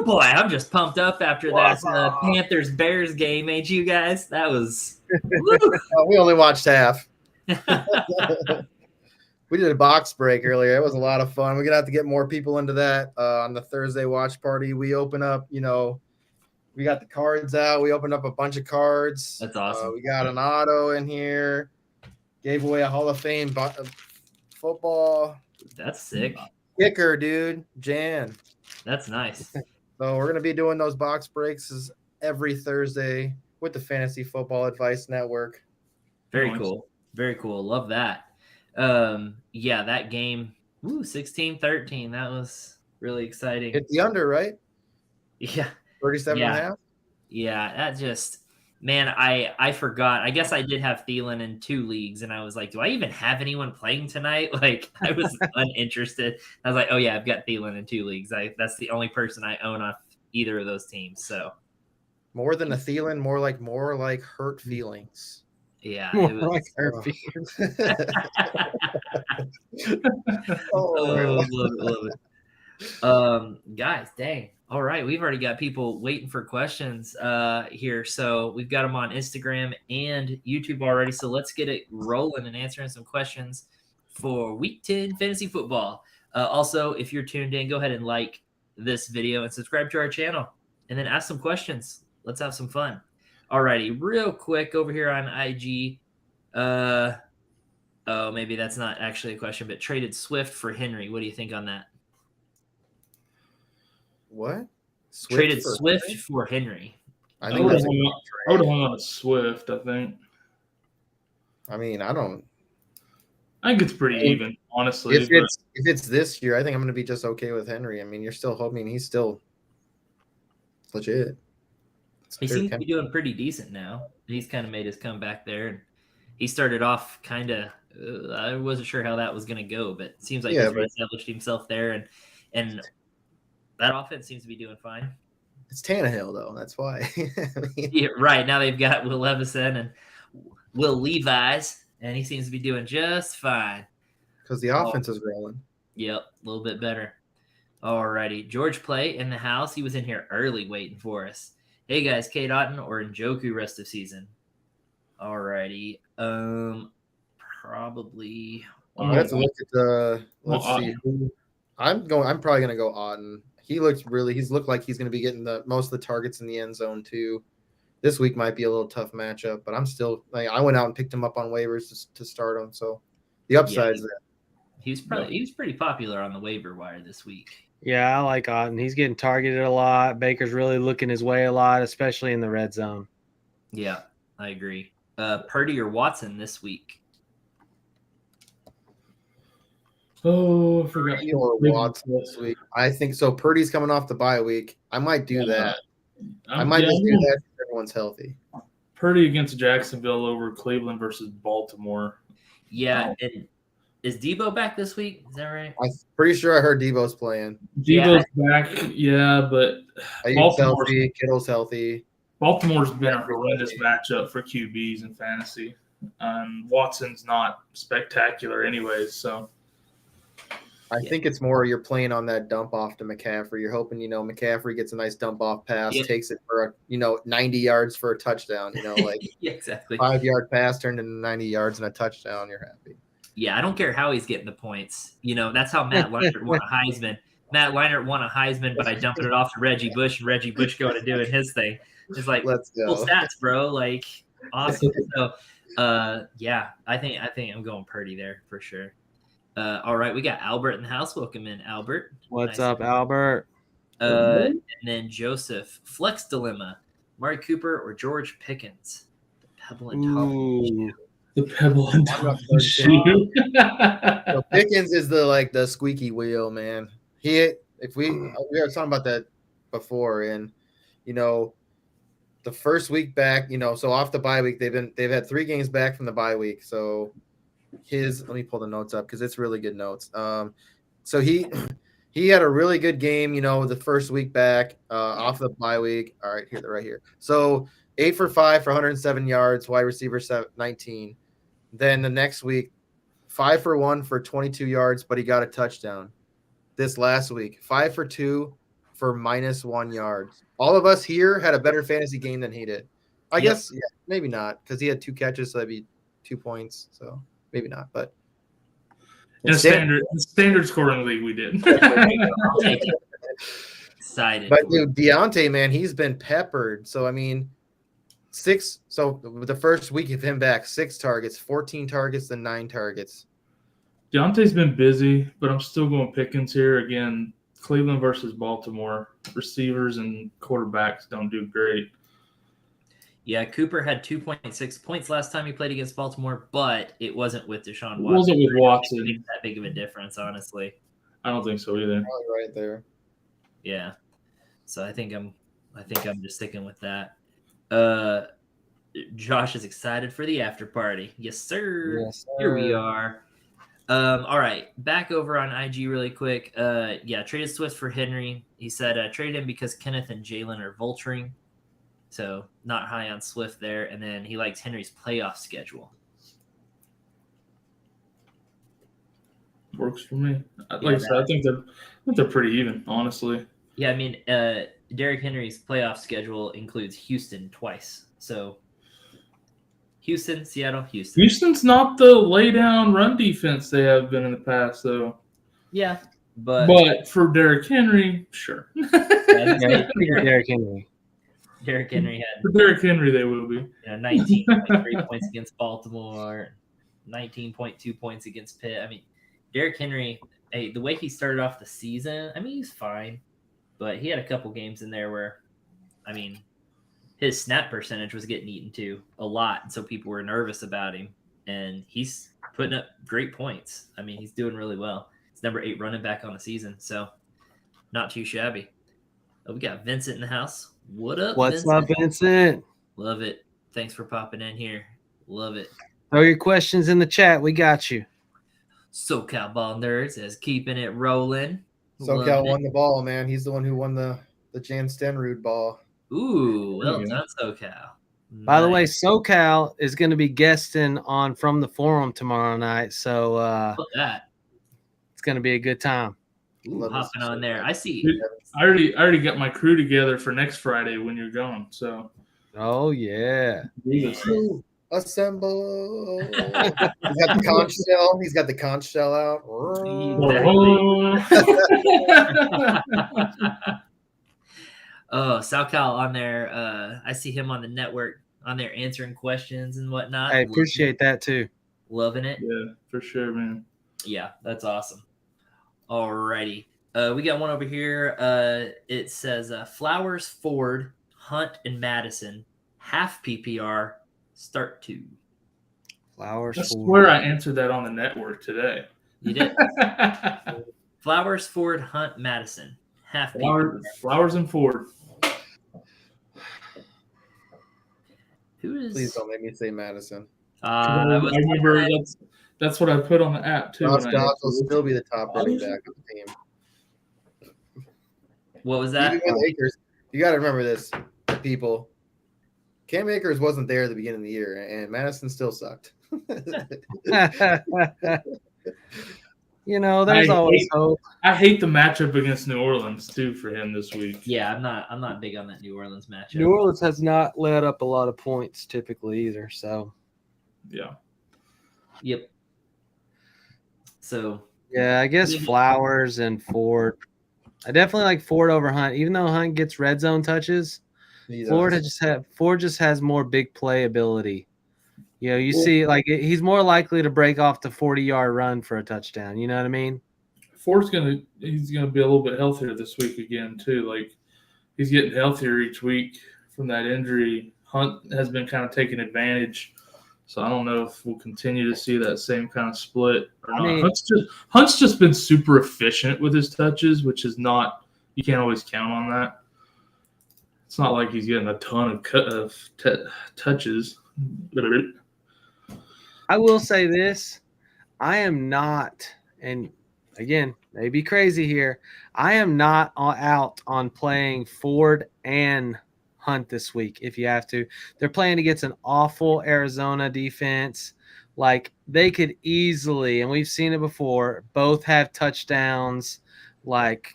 Woo, boy, I'm just pumped up after that Panthers-Bears game, ain't you guys? That was we only watched half. We did a box break earlier. It was a lot of fun. We're going to have to get more people into that on the Thursday watch party. We open up, we got the cards out. We opened up a bunch of cards. That's awesome. We got an auto in here. Gave away a Hall of Fame football. That's sick. Kicker, dude. Jan. That's nice. So we're going to be doing those box breaks every Thursday with the Fantasy Football Advice Network. Very cool. Very cool. Love that. Yeah, that game, 16-13. That was really exciting. Hit the under, right? Yeah. 37.5? Yeah, that just, man, I forgot. I guess I did have Thielen in 2 leagues, and I was like, do I even have anyone playing tonight? Like, I was uninterested. I was like, oh, yeah, I've got Thielen in 2 leagues. That's the only person I own off either of those teams. So more than a Thielen, more like hurt feelings. Yeah, more it was like hurt feelings. love it. Guys, dang. All right, we've already got people waiting for questions here. So we've got them on Instagram and YouTube already. So let's get it rolling and answering some questions for Week 10 Fantasy Football. Also, if you're tuned in, go ahead and like this video and subscribe to our channel. And then ask some questions. Let's have some fun. Alrighty, real quick over here on IG. Oh, maybe that's not actually a question, but traded Swift for Henry. What do you think on that? What? Traded Swift for Henry. I think I would have hung on a Swift, I think. I mean, I think it's pretty even, honestly. If it's this year, I think I'm going to be just okay with Henry. I mean, you're still hoping he's still legit. He seems to be doing pretty decent now. He's kind of made his comeback there. And he started off kind of, I wasn't sure how that was going to go, but it seems like he's reestablished himself there. And that offense seems to be doing fine. It's Tannehill, though. That's why. Yeah, right. Now they've got Will Levison and Will Levis, and he seems to be doing just fine. Because the offense is rolling. Yep, a little bit better. All righty. George Play in the house. He was in here early waiting for us. Hey guys, Kate Otten or Njoku rest of season? Alrighty. Probably. I have to look at the. Let's see. I'm probably gonna go Otten. He's looked like he's gonna be getting most of the targets in the end zone too. This week might be a little tough matchup, but I'm still I went out and picked him up on waivers to start him. So the upside's there. He was pretty popular on the waiver wire this week. Yeah, I like Otten. He's getting targeted a lot. Baker's really looking his way a lot, especially in the red zone. Yeah, I agree. Purdy or Watson this week? Oh, I forgot. Purdy or Watson this week. I think so. Purdy's coming off the bye week. I might do that. I might just do that if everyone's healthy. Purdy against Jacksonville over Cleveland versus Baltimore. Yeah, and is Debo back this week? Is that right? I'm pretty sure I heard Debo's playing. Debo's back, but Kittle's healthy. Baltimore's been a horrendous matchup for QBs in fantasy. Watson's not spectacular anyways, so. I think it's more you're playing on that dump off to McCaffrey. You're hoping, McCaffrey gets a nice dump off pass, takes it for 90 yards for a touchdown, like yeah, exactly. 5-yard pass turned into 90 yards and a touchdown. You're happy. Yeah, I don't care how he's getting the points. That's how Matt Leinart won a Heisman. Matt Leinart won a Heisman by dumping it off to Reggie Bush and Reggie Bush going to doing his thing. It's like, let's go. Cool stats, bro. Like, awesome. So, yeah, I think I'm going Purdy there for sure. All right, we got Albert in the house. Welcome in, Albert. What's up, Albert? And then Joseph. Flex dilemma: Amari Cooper or George Pickens? The Pebble and Tom. The Pebble and Tom shoe. So Pickens is the squeaky wheel, man. We were talking about that before, and the first week back, so off the bye week, they've had 3 games back from the bye week. So let me pull the notes up because it's really good notes. So he had a really good game, the first week back off the bye week. All right, right here. So 8 for 5 for 107 yards, wide receiver 19. Then the next week, 5 for 1 for 22 yards, but he got a touchdown. This last week, 5 for 2 for -1 yards. All of us here had a better fantasy game than he did. I Yep. guess maybe not because he had 2 catches, so that'd be 2 points. So maybe not, but In a standard scoring league, we did. I'll take it. Excited. But dude, Deontay, man, he's been peppered. So I mean, 6. So the first week of him back, 6 targets, 14 targets, then 9 targets. Deontay's been busy, but I'm still going Pickens here again. Cleveland versus Baltimore. Receivers and quarterbacks don't do great. Yeah, Cooper had 2.6 points last time he played against Baltimore, but it wasn't with Deshaun Watson. It wasn't with Watson. It makes that big of a difference, honestly. I don't think so either. Probably right there. Yeah. So I think I'm just sticking with that. Josh is excited for the after party. Yes, sir. Yes, Here we sir. are. All right, back over on IG really quick. Traded Swift for Henry. He said traded him because Kenneth and Jalen are vulturing. So not high on Swift there. And then he likes Henry's playoff schedule. Works for me. Like I said, I think they're pretty even, honestly. Yeah, I mean, Derrick Henry's playoff schedule includes Houston twice. So Houston, Seattle, Houston. Houston's not the lay down run defense they have been in the past, though. Yeah, but for Derrick Henry, sure. Derrick Henry. Derrick Henry had For Derrick Henry, they will be. 19.3 points against Baltimore, 19.2 points against Pitt. I mean, Derrick Henry, the way he started off the season, I mean, he's fine, but he had a couple games in there where, I mean, his snap percentage was getting eaten to a lot, and so people were nervous about him. And he's putting up great points. I mean, he's doing really well. He's number 8 running back on the season, so not too shabby. Oh, we got Vincent in the house. What up, What's Vincent? up, Vincent? Love it. Thanks for popping in here. Love it. Throw your questions in the chat. We got you. SoCal Ball Nerds is keeping it rolling. SoCal won the ball, man. He's the one who won the Jan Stenrud ball. Ooh, well done, SoCal. By the way, SoCal is going to be guesting on From the Forum tomorrow night, so Look at that. it's going to be a good time. Ooh, hopping on there. I see. Dude, I already got my crew together for next Friday when you're gone. So. Oh yeah. Assemble. He's got the conch shell. He's got the conch shell out. Oh, SoCal on there. I see him on the network on there answering questions and whatnot. I appreciate that too. Loving it. Yeah, for sure, man. Yeah, that's awesome. Alrighty. We got one over here. It says Flowers, Ford, Hunt, and Madison, half PPR, start 2. Flowers. I swear I answered that on the network today. You did. Flowers, Ford, Hunt, Madison, half PPR. Flowers and Ford. Who is? Please don't make me say Madison. I remember that's what I put on the app too. Ross Dobbs will still be the top running back of the team. What was that? Even with Akers, you got to remember this, people. Cam Akers wasn't there at the beginning of the year, and Madison still sucked. You know, there's always hope. I hate the matchup against New Orleans too for him this week. Yeah, I'm not big on that New Orleans matchup. New Orleans has not let up a lot of points typically either, so yeah. Yep. So yeah, I guess Flowers and Ford. I definitely like Ford over Hunt, even though Hunt gets red zone touches. Ford just has more big play ability. You know, you see, like he's more likely to break off the 40-yard run for a touchdown. You know what I mean? Ford's he's gonna be a little bit healthier this week again too. Like he's getting healthier each week from that injury. Hunt has been kind of taking advantage, so I don't know if we'll continue to see that same kind of split or not. Hunt's just been super efficient with his touches, which is not, you can't always count on that. It's not like he's getting a ton of touches. I will say this. I am not, and again, maybe crazy here, I am not out on playing Ford and Hunt this week if you have to. They're playing against an awful Arizona defense. Like, they could easily, and we've seen it before, both have touchdowns. Like,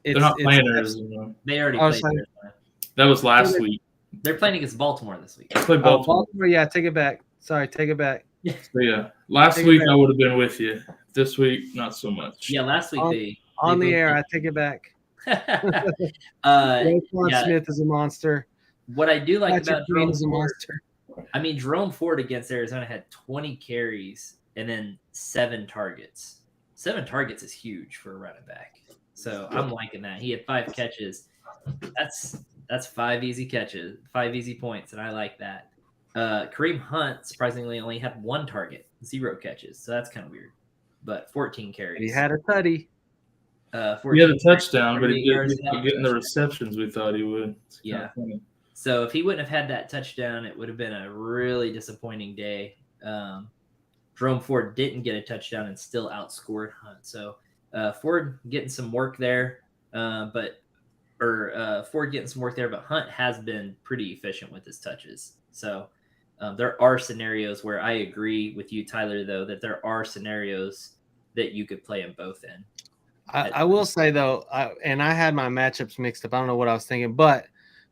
They're not playing Arizona. They already Oh, played sorry. Arizona. That was last week. They're playing against Baltimore this week. They played Oh, Baltimore. Baltimore, yeah, take it back. Sorry, take it back. So, yeah, last Take it week back. I would have been with you. This week, not so much. Yeah, last week they On the both air, did. I take it back. Yeah, Smith is a monster. what I do like Patrick about Queen Jerome is a Ford, monster. I mean, Jerome Ford against Arizona had 20 carries and then 7 targets. 7 targets is huge for a running back. So I'm liking that. He had 5 catches. That's 5 easy catches, 5 easy points, and I like that. Kareem Hunt surprisingly only had 1 target, 0 catches. So that's kind of weird. But 14 carries. He had a tutty. He had a touchdown, but he didn't get the receptions we thought he would. It's Yeah. funny. So if he wouldn't have had that touchdown, it would have been a really disappointing day. Jerome Ford didn't get a touchdown and still outscored Hunt. So Ford getting some work there, but Hunt has been pretty efficient with his touches. So there are scenarios where I agree with you, Tyler, though, that there are scenarios that you could play them both in. I will say, though, and I had my matchups mixed up. I don't know what I was thinking, but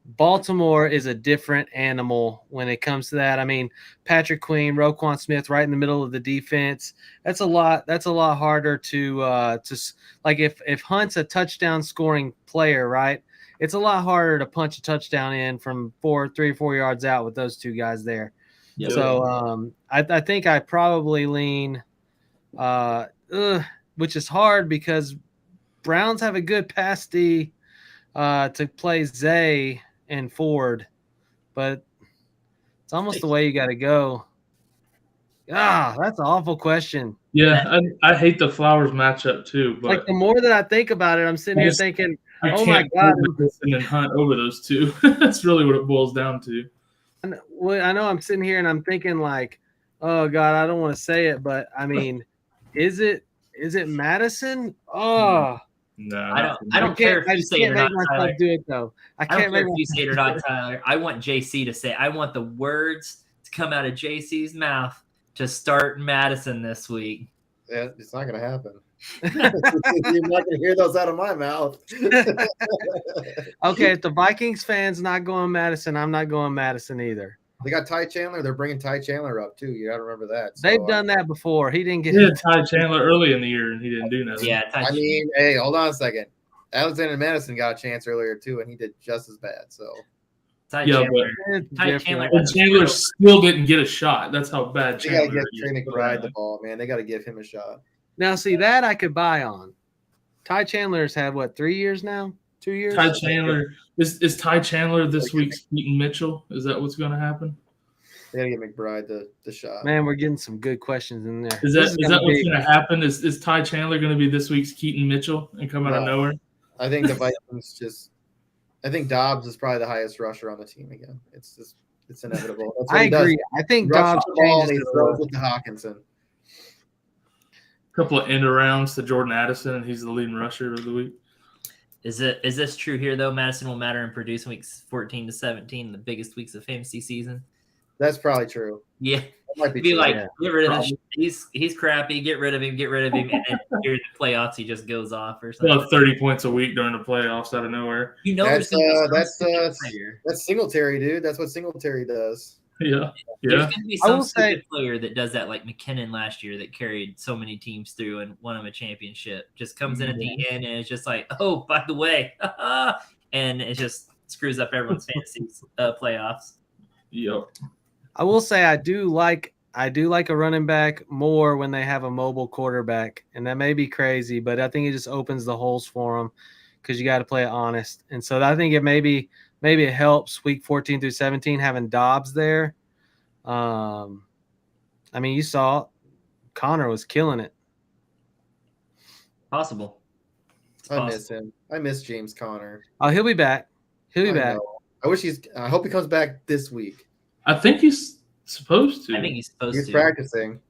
Baltimore is a different animal when it comes to that. I mean, Patrick Queen, Roquan Smith, right in the middle of the defense. That's a lot harder to like if Hunt's a touchdown scoring player, right? It's a lot harder to punch a touchdown in from 3 or 4 yards out with those 2 guys there. Yep. So I think I probably lean, which is hard because Browns have a good pass D to play Zay and Ford, but it's almost the way you got to go. That's an awful question. Yeah, I hate the Flowers matchup too. But like the more that I think about it, I'm sitting here thinking, oh my God, Madison and Hunt over those 2. That's really what it boils down to. I know I'm sitting here and I'm thinking like, oh God, I don't want to say it, but I mean, is it Madison? Oh. No, I don't care if you say it or not, Tyler. Do it though. I don't care if you say it or not, Tyler. I want JC to say it. I want the words to come out of JC's mouth to start Madison this week. Yeah, it's not going to happen. You're not going to hear those out of my mouth. Okay, if the Vikings fans not going Madison, I'm not going Madison either. They got Ty Chandler. They're bringing Ty Chandler up too. You got to remember that. So, they've done that before. He didn't get Ty Chandler early in the year, and he didn't do nothing. Yeah, I mean, hey, hold on a second. Alexander Madison got a chance earlier too, and he did just as bad. So Ty Chandler still didn't get a shot. That's how bad they got to give Trey McBride the ball, man. They got to give him a shot. Now, see that I could buy on. Ty Chandler's had what 3 years now? 2 years. Ty Chandler is Ty Chandler this week's Keaton Mitchell? Is that what's going to happen? They got to get McBride the shot. Man, we're getting some good questions in there. Is that what's going to happen? Is Ty Chandler going to be this week's Keaton Mitchell and come out of nowhere? I think the Vikings I think Dobbs is probably the highest rusher on the team again. It's inevitable. That's what I agree. I think Dobbs changes the throws with the Hawkinson. A couple of end arounds to Jordan Addison, and he's the leading rusher of the week. Is this true here though? Madison will matter and produce weeks 14 to 17, the biggest weeks of fantasy season. That's probably true. Yeah, that might be true. like, get rid of him. He's crappy. Get rid of him. And then here in the playoffs, he just goes off or something. Well, 30 points a week during the playoffs out of nowhere. You know, that's Singletary, dude. That's what Singletary does. Yeah. There's going to be some stupid player that does that, like McKinnon last year, that carried so many teams through and won them a championship. Just comes in at the end and it's just like, oh, by the way, and it just screws up everyone's fantasy playoffs. Yep. I will say I do like a running back more when they have a mobile quarterback, and that may be crazy, but I think it just opens the holes for them because you got to play it honest. And so I think maybe it helps week 14 through 17 having Dobbs there. I mean, you saw Connor was killing it. Possible. Miss him. I miss James Conner. Oh, he'll be back. He'll be back. I hope he comes back this week. I think he's supposed to. I think he's supposed to. He's practicing.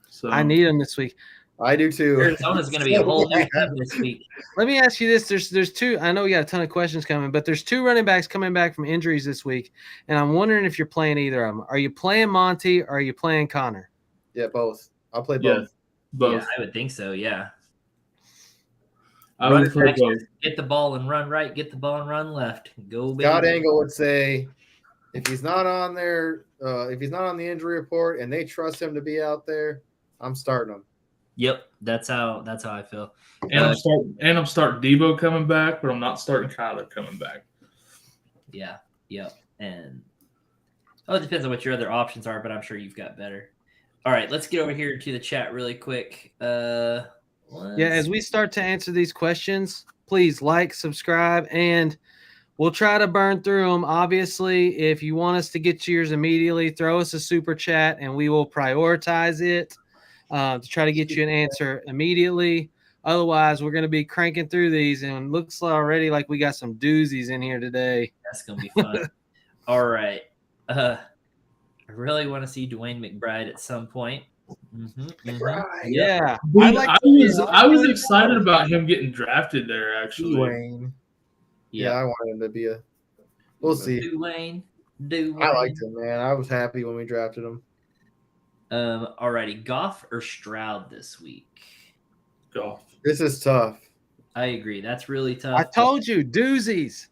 So I need him this week. I do too. Arizona's going to be a whole new team this week. Let me ask you this: there's 2. I know we got a ton of questions coming, but there's 2 running backs coming back from injuries this week, and I'm wondering if you're playing either of them. Are you playing Monty or are you playing Connor? Yeah, both. I'll play both. Both. Yeah, I would think so. Yeah. I Run would play action, both. get the ball and run right, get the ball and run left. Go, Scott baby. Engel would say, if he's not on there, if he's not on the injury report and they trust him to be out there, I'm starting him. Yep, that's how I feel. And I'm starting Debo coming back, but I'm not starting Kyler coming back. Yeah, yep. And it depends on what your other options are, but I'm sure you've got better. All right, let's get over here to the chat really quick. As we start to answer these questions, please like, subscribe, and we'll try to burn through them. Obviously, if you want us to get yours immediately, throw us a super chat and we will prioritize it to try to get you an answer immediately. Otherwise, we're going to be cranking through these, and it looks already like we got some doozies in here today. That's going to be fun. All right. I really want to see Dwayne McBride at some point. Yeah. Dude, I was excited about him getting drafted there, actually. Dwayne. Yeah, I wanted him to be a. We'll see. Dwayne. I liked him, man. I was happy when we drafted him. Alrighty, Goff or Stroud this week? Goff. This is tough. I agree. That's really tough. I told you, doozies.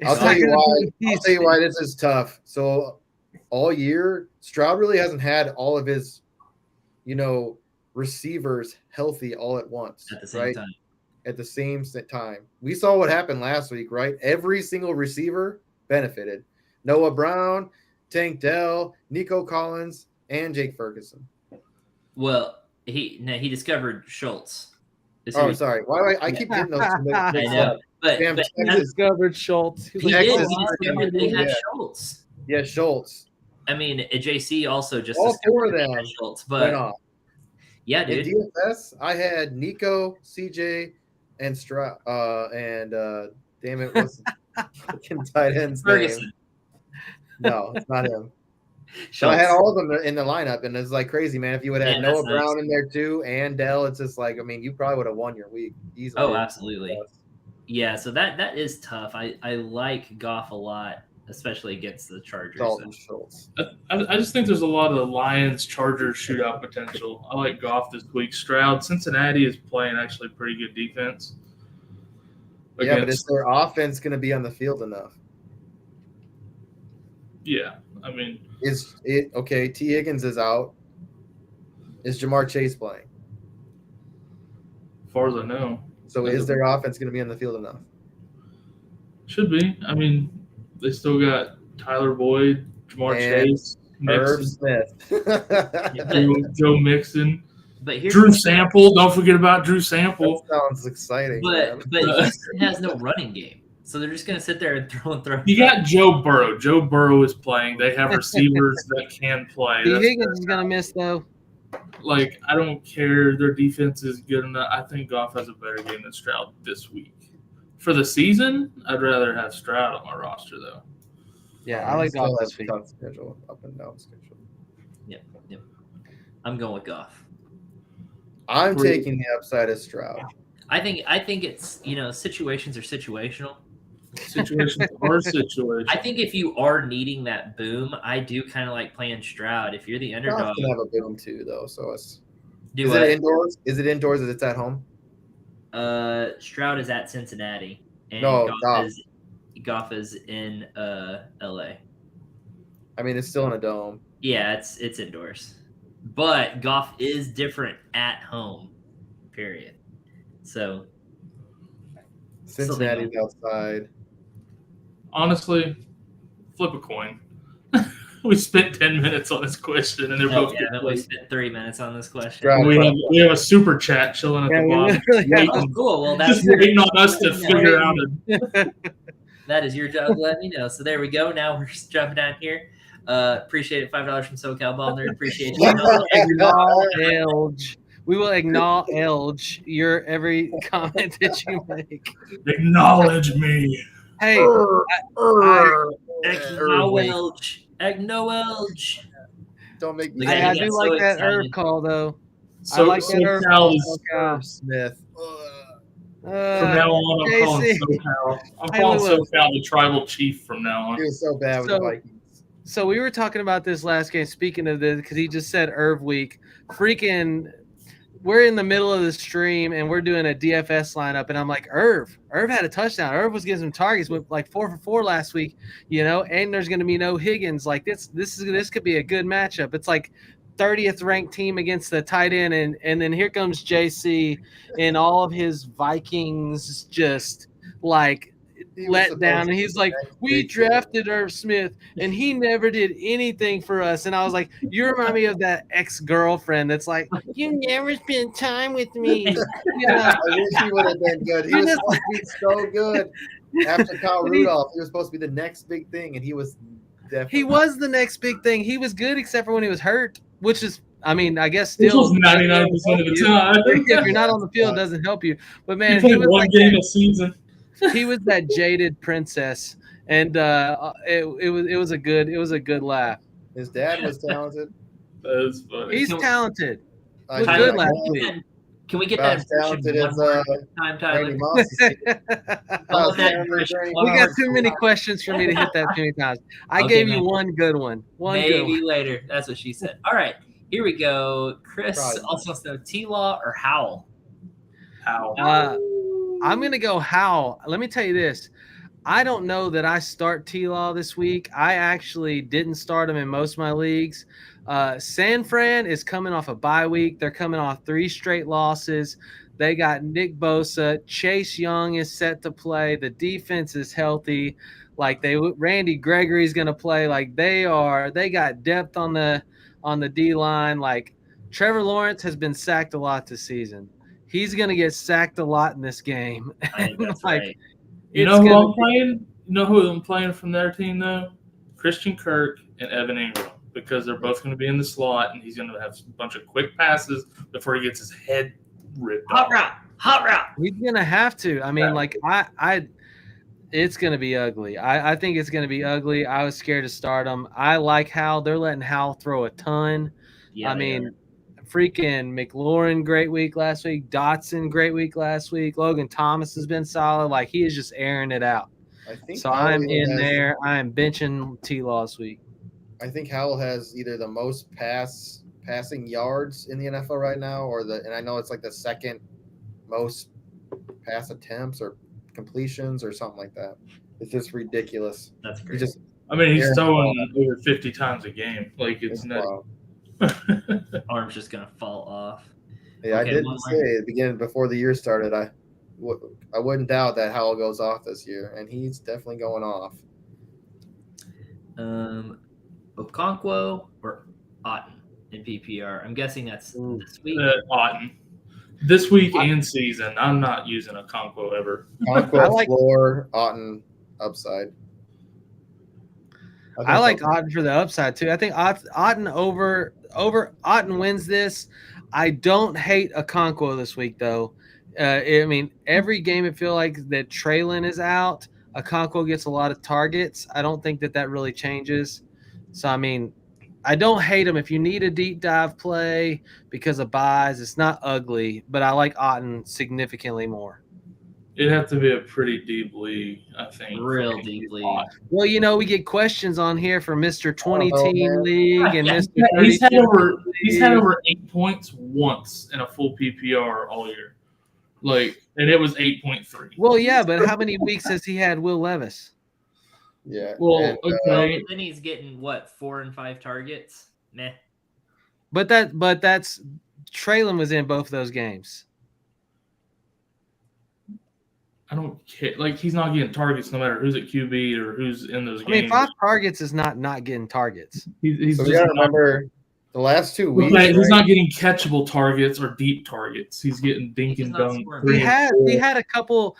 I'll tell you why this is tough. So all year, Stroud really hasn't had all of his, receivers healthy all at once. At the same time. At the same time. We saw what happened last week, right? Every single receiver benefited. Noah Brown, Tank Dell, Nico Collins, and Jake Ferguson. Well, he discovered Schultz. Oh, sorry. Why do I keep getting those? I know. But he discovered Schultz. He discovered they had Schultz. Yeah, Schultz. I mean, JC also just all four of them Schultz, but yeah, dude. In DFS, I had Nico, CJ, and Stroud, and damn it, what's the fucking tight end's Ferguson. name? No, it's not him. So I had all of them in the lineup, and it's like crazy, man. If you would have had Noah Brown in there too and Dell, it's just like, I mean, you probably would have won your week easily. Oh, absolutely. Yeah, so that is tough. I like Goff a lot, especially against the Chargers. I just think there's a lot of Lions-Chargers shootout potential. I like Goff this week. Stroud, Cincinnati is playing actually pretty good defense. Yeah, but is their offense going to be on the field enough? Yeah, I mean, is it okay? T. Higgins is out. Is Jamar Chase playing? As far as I know. So is their offense going to be on the field enough? Should be. I mean, they still got Tyler Boyd, Jamar Chase, Irv Smith, Joe Mixon. But Drew Sample. Don't forget about Drew Sample. That sounds exciting. But Houston has no running game. So they're just going to sit there and throw. You got Joe Burrow. Joe Burrow is playing. They have receivers that can play. Higgins is going to miss, though. Like, I don't care. Their defense is good enough. I think Goff has a better game than Stroud this week. For the season, I'd rather have Stroud on my roster, though. Yeah, I like Goff this week. Schedule, up and down schedule. Yep. I'm going with Goff. I'm taking the upside of Stroud. I think it's, situations are situational. Situations are situational. I think if you are needing that boom, I do kind of like playing Stroud. If you're the underdog, Stroud can have a boom too, though. So is it indoors? Is it indoors? Is it at home? Stroud is at Cincinnati, and Goff is in LA. I mean, it's still in a dome. Yeah, it's indoors, but Goff is different at home. Period. So Cincinnati's outside. Honestly, flip a coin. We spent 10 minutes on this question, and they're both. Yeah, then we spent 3 minutes on this question. We have a super chat chilling at the bottom. Oh, cool. Well, that's just waiting on us to figure out it. That is your job to let me know. So there we go. Now we're just jumping down here. Appreciate it. $5 from SoCal Ball Nerd. Appreciate you. We will acknowledge your every comment that you make. Acknowledge me. Hey, acknowledge. Don't make me. I do like that Irv call though. So, I like that Irv call. Irv Smith. From now on, I'm calling SoCal. I'm calling SoCal the tribal chief from now on. He was so bad with the Vikings. So we were talking about this last game. Speaking of this, because he just said Irv week, freaking we're in the middle of the stream and we're doing a DFS lineup, and I'm like, Irv had a touchdown. Irv was getting some targets with like 4 for 4 last week, and there's going to be no Higgins. Like this could be a good matchup. It's like 30th ranked team against the tight end, and then here comes JC and all of his Vikings just like let down, and he's like, we drafted Irv Smith and he never did anything for us. And I was like, you remind me of that ex-girlfriend that's like, you never spent time with me. I wish he would have been good. He was supposed to be so good after Kyle Rudolph. He was supposed to be the next big thing, and he was definitely. He was the next big thing. He was good except for when he was hurt, which is, I mean, I guess This still was 99% of the time. if you're not on the field, it doesn't help you. But man, he he played was one like game a season. he was that jaded princess, and it was a good laugh. His dad was talented. That was funny. He's talented. I Was mean, good I last guess week. Can we get about that as impression talented one as more time, Tyler? Randy Moss is. I want that impression We one got more too many time. questions for me to hit that too many times. I Okay, gave man. you one good one. Maybe later. That's what she said. All right, here we go. Chris Probably. also wants to know T-Law or Howell. How? I'm gonna go Howell. Let me tell you this. I don't know that I start T-Law this week. I actually didn't start him in most of my leagues. San Fran is coming off a bye week. They're coming off 3 straight losses. They got Nick Bosa. Chase Young is set to play. The defense is healthy. Like Randy Gregory's going to play. Like they got depth on the D line. Like Trevor Lawrence has been sacked a lot this season. He's going to get sacked a lot in this game. I think that's like, right. You know who I'm playing? You know who I'm playing from their team, though? Christian Kirk and Evan Ingram, because they're both going to be in the slot, and he's going to have a bunch of quick passes before he gets his head ripped off. Hot route. He's going to have to. I mean, like, it's going to be ugly. I think it's going to be ugly. I was scared to start him. I like Howell. They're letting Howell throw a ton. Yeah, I mean, freaking McLaurin, great week last week. Dotson, great week last week. Logan Thomas has been solid. Like, he is just airing it out. I think so I'm in there. I am benching T-Law this week. I think Howell has either the most passing yards in the NFL right now, and I know it's like the second most pass attempts or completions or something like that. It's just ridiculous. That's great. He's throwing over 50 times a game. Like, it's not. Arm's just gonna fall off. Yeah, okay, I didn't say at the beginning before the year started. I wouldn't doubt that Howell goes off this year, and he's definitely going off. Okonkwo or Otten in PPR? I'm guessing that's this week. Otten. This week and season, I'm not using Okonkwo ever. Okonkwo floor, Otten upside. I like Otten for the upside too. I think Otten over Otten wins this. I don't hate Okonkwo this week though. I mean, every game it feels like that Traylon is out. Okonkwo gets a lot of targets. I don't think that really changes. So I mean, I don't hate him. If you need a deep dive play because of buys, it's not ugly. But I like Otten significantly more. It'd have to be a pretty deep league, I think. Real deep league. Well, we get questions on here for Mr. 20-team league and Mr. He's had over 8 points once in a full PPR all year. And it was 8.3. Well, yeah, but how many weeks has he had Will Levis? Yeah. Well, okay. Then he's getting 4 and 5 targets. Meh. But that's Traylon was in both of those games. I don't care. He's not getting targets no matter who's at QB or who's in those games. I mean, 5 targets is not getting targets. He's so we got to remember the last 2 weeks. He's not getting catchable targets or deep targets. He's getting dink and dunk. He had a couple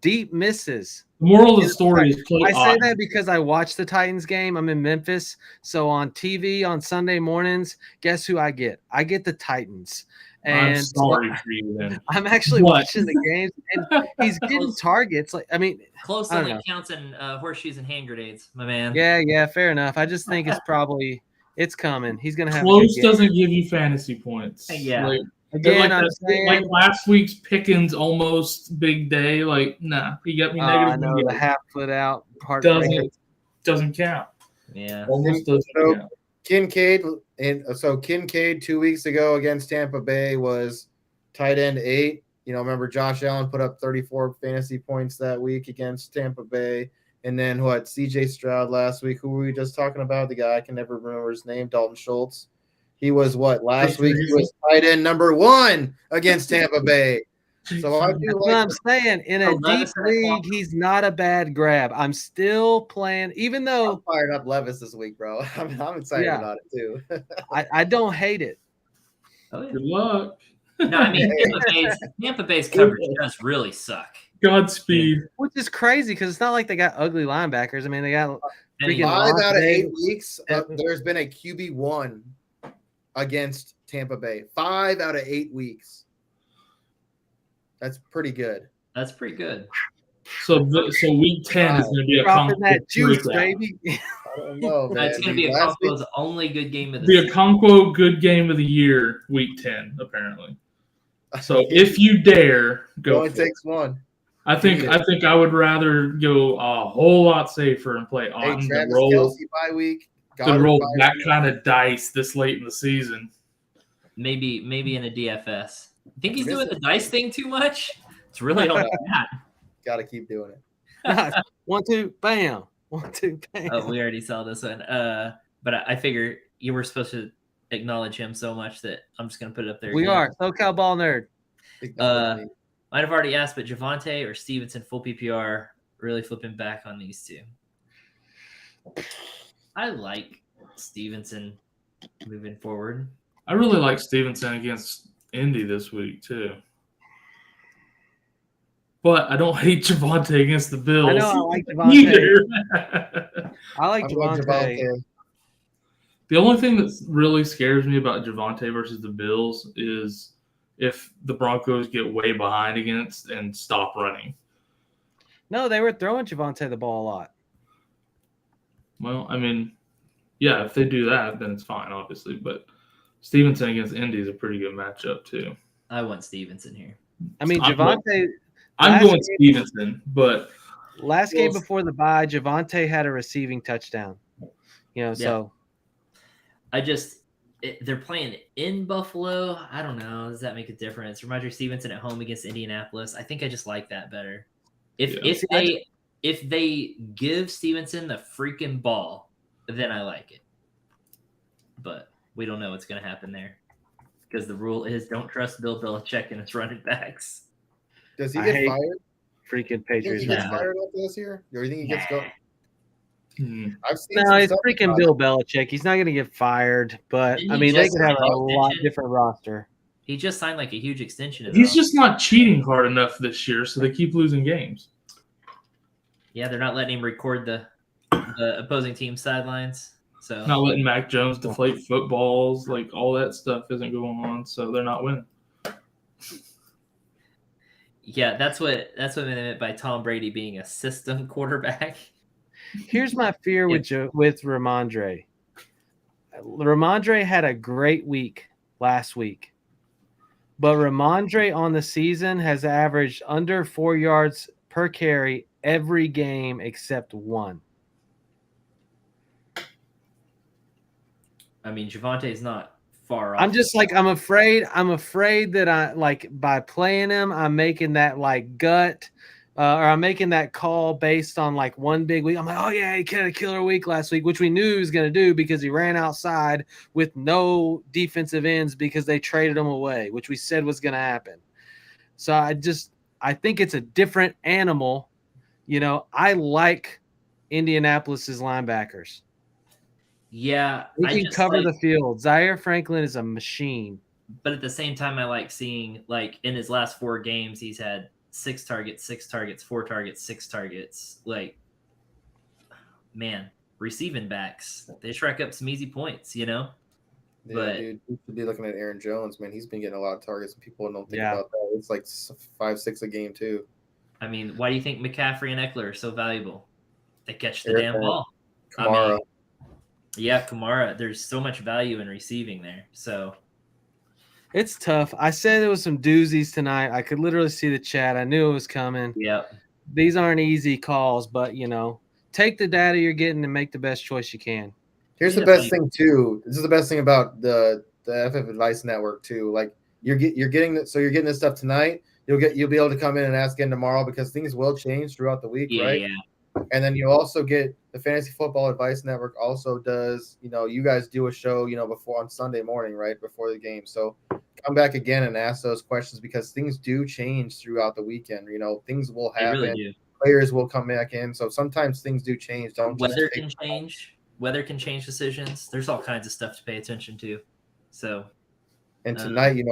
deep misses. The moral of the story is play I say that because I watched the Titans game. I'm in Memphis. So on TV on Sunday mornings, guess who I get? I get the Titans. And I'm sorry for you then. I'm actually watching the games, and he's getting targets. Close only counts in horseshoes and hand grenades, my man. Yeah, fair enough. I just think it's coming. He's gonna have close doesn't give you fantasy points. Yeah. Again, I'm saying last week's Pickens almost big day. Nah, he got me negative. No, the half foot out part doesn't count. Yeah, almost doesn't count. Kincaid 2 weeks ago against Tampa Bay was tight end 8. Remember Josh Allen put up 34 fantasy points that week against Tampa Bay. And then CJ Stroud last week. Who were we just talking about? The guy I can never remember his name, Dalton Schultz. He was last week? He was tight end number 1 against Tampa Bay. So I do That's what I'm saying. In a deep league, he's not a bad grab. I'm still playing, even though I'm fired up Levis this week, bro. I'm excited about it too. I don't hate it. Oh, yeah. Good luck. No, I mean Tampa Bay's coverage does really suck. Godspeed. Which is crazy because it's not like they got ugly linebackers. I mean, they got freaking 5 out of 8 weeks. There's been a QB1 against Tampa Bay. 5 out of 8 weeks. That's pretty good. That's pretty good. So week 10 is going to be a dropping that juice, baby. I don't know, man. It's going to be Okonkwo's only good game of the season. The Okonkwo good game of the year, week 10, apparently. So if you dare, go. It takes one. I think I would rather go a whole lot safer and play on Travis the roll. Kelce bye week. To roll that kind of dice this late in the season. Maybe in a DFS. I think he's doing the dice thing too much. It's really all that. Got to keep doing it. 1, 2, bam. 1, 2, bam. Oh, we already saw this one. But I figure you were supposed to acknowledge him so much that I'm just going to put it up there. We are. SoCal Ball Nerd. Might have already asked, but Javonte or Stevenson full PPR, really flipping back on these two. I like Stevenson moving forward. I really like Stevenson against Indy this week, too. But I don't hate Javonte against the Bills. I know, I like Javonte. I like Javonte. The only thing that really scares me about Javonte versus the Bills is if the Broncos get way behind against and stop running. No, they were throwing Javonte the ball a lot. Well, I mean, yeah, if they do that, then it's fine, obviously. But Stevenson against Indy is a pretty good matchup, too. I want Stevenson here. I mean, Javonte... I'm going Stevenson, but... Last game before the bye, Javonte had a receiving touchdown. So... they're playing in Buffalo. I don't know. Does that make a difference? Ramondre Stevenson at home against Indianapolis. I think I just like that better. If they give Stevenson the freaking ball, then I like it. But we don't know what's going to happen there because the rule is don't trust Bill Belichick and his running backs. Does he get fired? Freaking Patriots. He gets fired after this year? Or do you think he gets going? It's freaking Bill Belichick. He's not going to get fired, but I mean, they could have a lot different roster. He just signed like a huge extension. He's just not cheating hard enough this year, so they keep losing games. Yeah, they're not letting him record the opposing team sidelines. So not letting Mac Jones deflate footballs, like all that stuff isn't going on, so they're not winning. Yeah, that's what they meant by Tom Brady being a system quarterback. Here's my fear with Ramondre. Ramondre had a great week last week, but Ramondre on the season has averaged under 4 yards per carry every game except one. I mean, Javonte is not far off. I'm just like, I'm afraid that I like by playing him, I'm making that like gut or I'm making that call based on like one big week. I'm like, oh yeah, he had a killer week last week, which we knew he was going to do because he ran outside with no defensive ends because they traded him away, which we said was going to happen. So I think it's a different animal. I like Indianapolis's linebackers. Yeah, they can cover the field. Zaire Franklin is a machine. But at the same time, I like seeing like in his last 4 games, he's had 6 targets, 4 targets, 6 targets. Like, man, receiving backs, they track up some easy points, Yeah, dude, you should be looking at Aaron Jones, man. He's been getting a lot of targets, and people don't think about that. It's like 5-6 a game too. I mean, why do you think McCaffrey and Eckler are so valuable? They catch the damn ball. Kamara. Kamara. There's so much value in receiving there. So it's tough. I said there was some doozies tonight. I could literally see the chat. I knew it was coming. Yep. These aren't easy calls, but take the data you're getting and make the best choice you can. Here's the best thing too. This is the best thing about the FF Advice Network too. Like you're getting this stuff tonight. You'll be able to come in and ask again tomorrow because things will change throughout the week, right? Yeah. And then you also get the Fantasy Football Advice Network also does, you guys do a show, before on Sunday morning, right before the game. So come back again and ask those questions because things do change throughout the weekend. Things will They happen. really do. Players will come back in. So sometimes things do change. Weather can change. Weather can change decisions. There's all kinds of stuff to pay attention to. So. And tonight,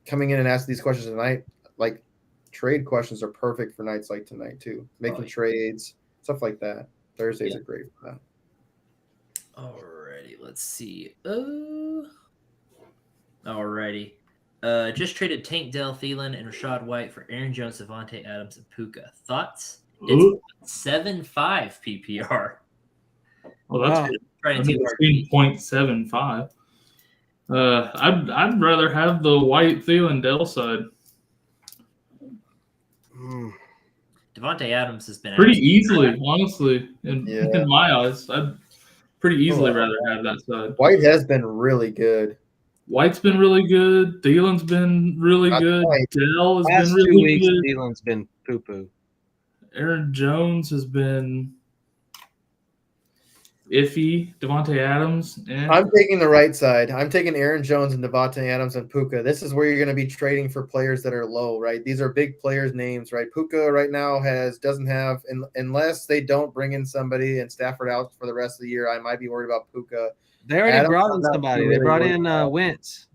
coming in and asking these questions tonight, like trade questions are perfect for nights like tonight too. Making trades, stuff like that. Thursdays are great for that. Alrighty, let's see. Alrighty. Just traded Tank Dell, Thielen, and Rashad White for Aaron Jones, Devontae Adams, and Puka. Thoughts? Ooh. It's 7.5 PPR. Well, that's 0.75. I'd rather have the White Thielen Dell side. Devontae Adams has been pretty easily, honestly, in my eyes. I'd pretty easily rather have that side. White has been really good. White's been really good. Thielen's been really good. Dell has been really good. Thielen's been poo-poo. Aaron Jones has been iffy. Devontae Adams. I'm taking the right side. I'm taking Aaron Jones and Devontae Adams and Puka. This is where you're going to be trading for players that are low, right? These are big players' names, right? Puka right now doesn't have, unless they don't bring in somebody and Stafford out for the rest of the year, I might be worried about Puka. They already brought in somebody. They brought in Wentz.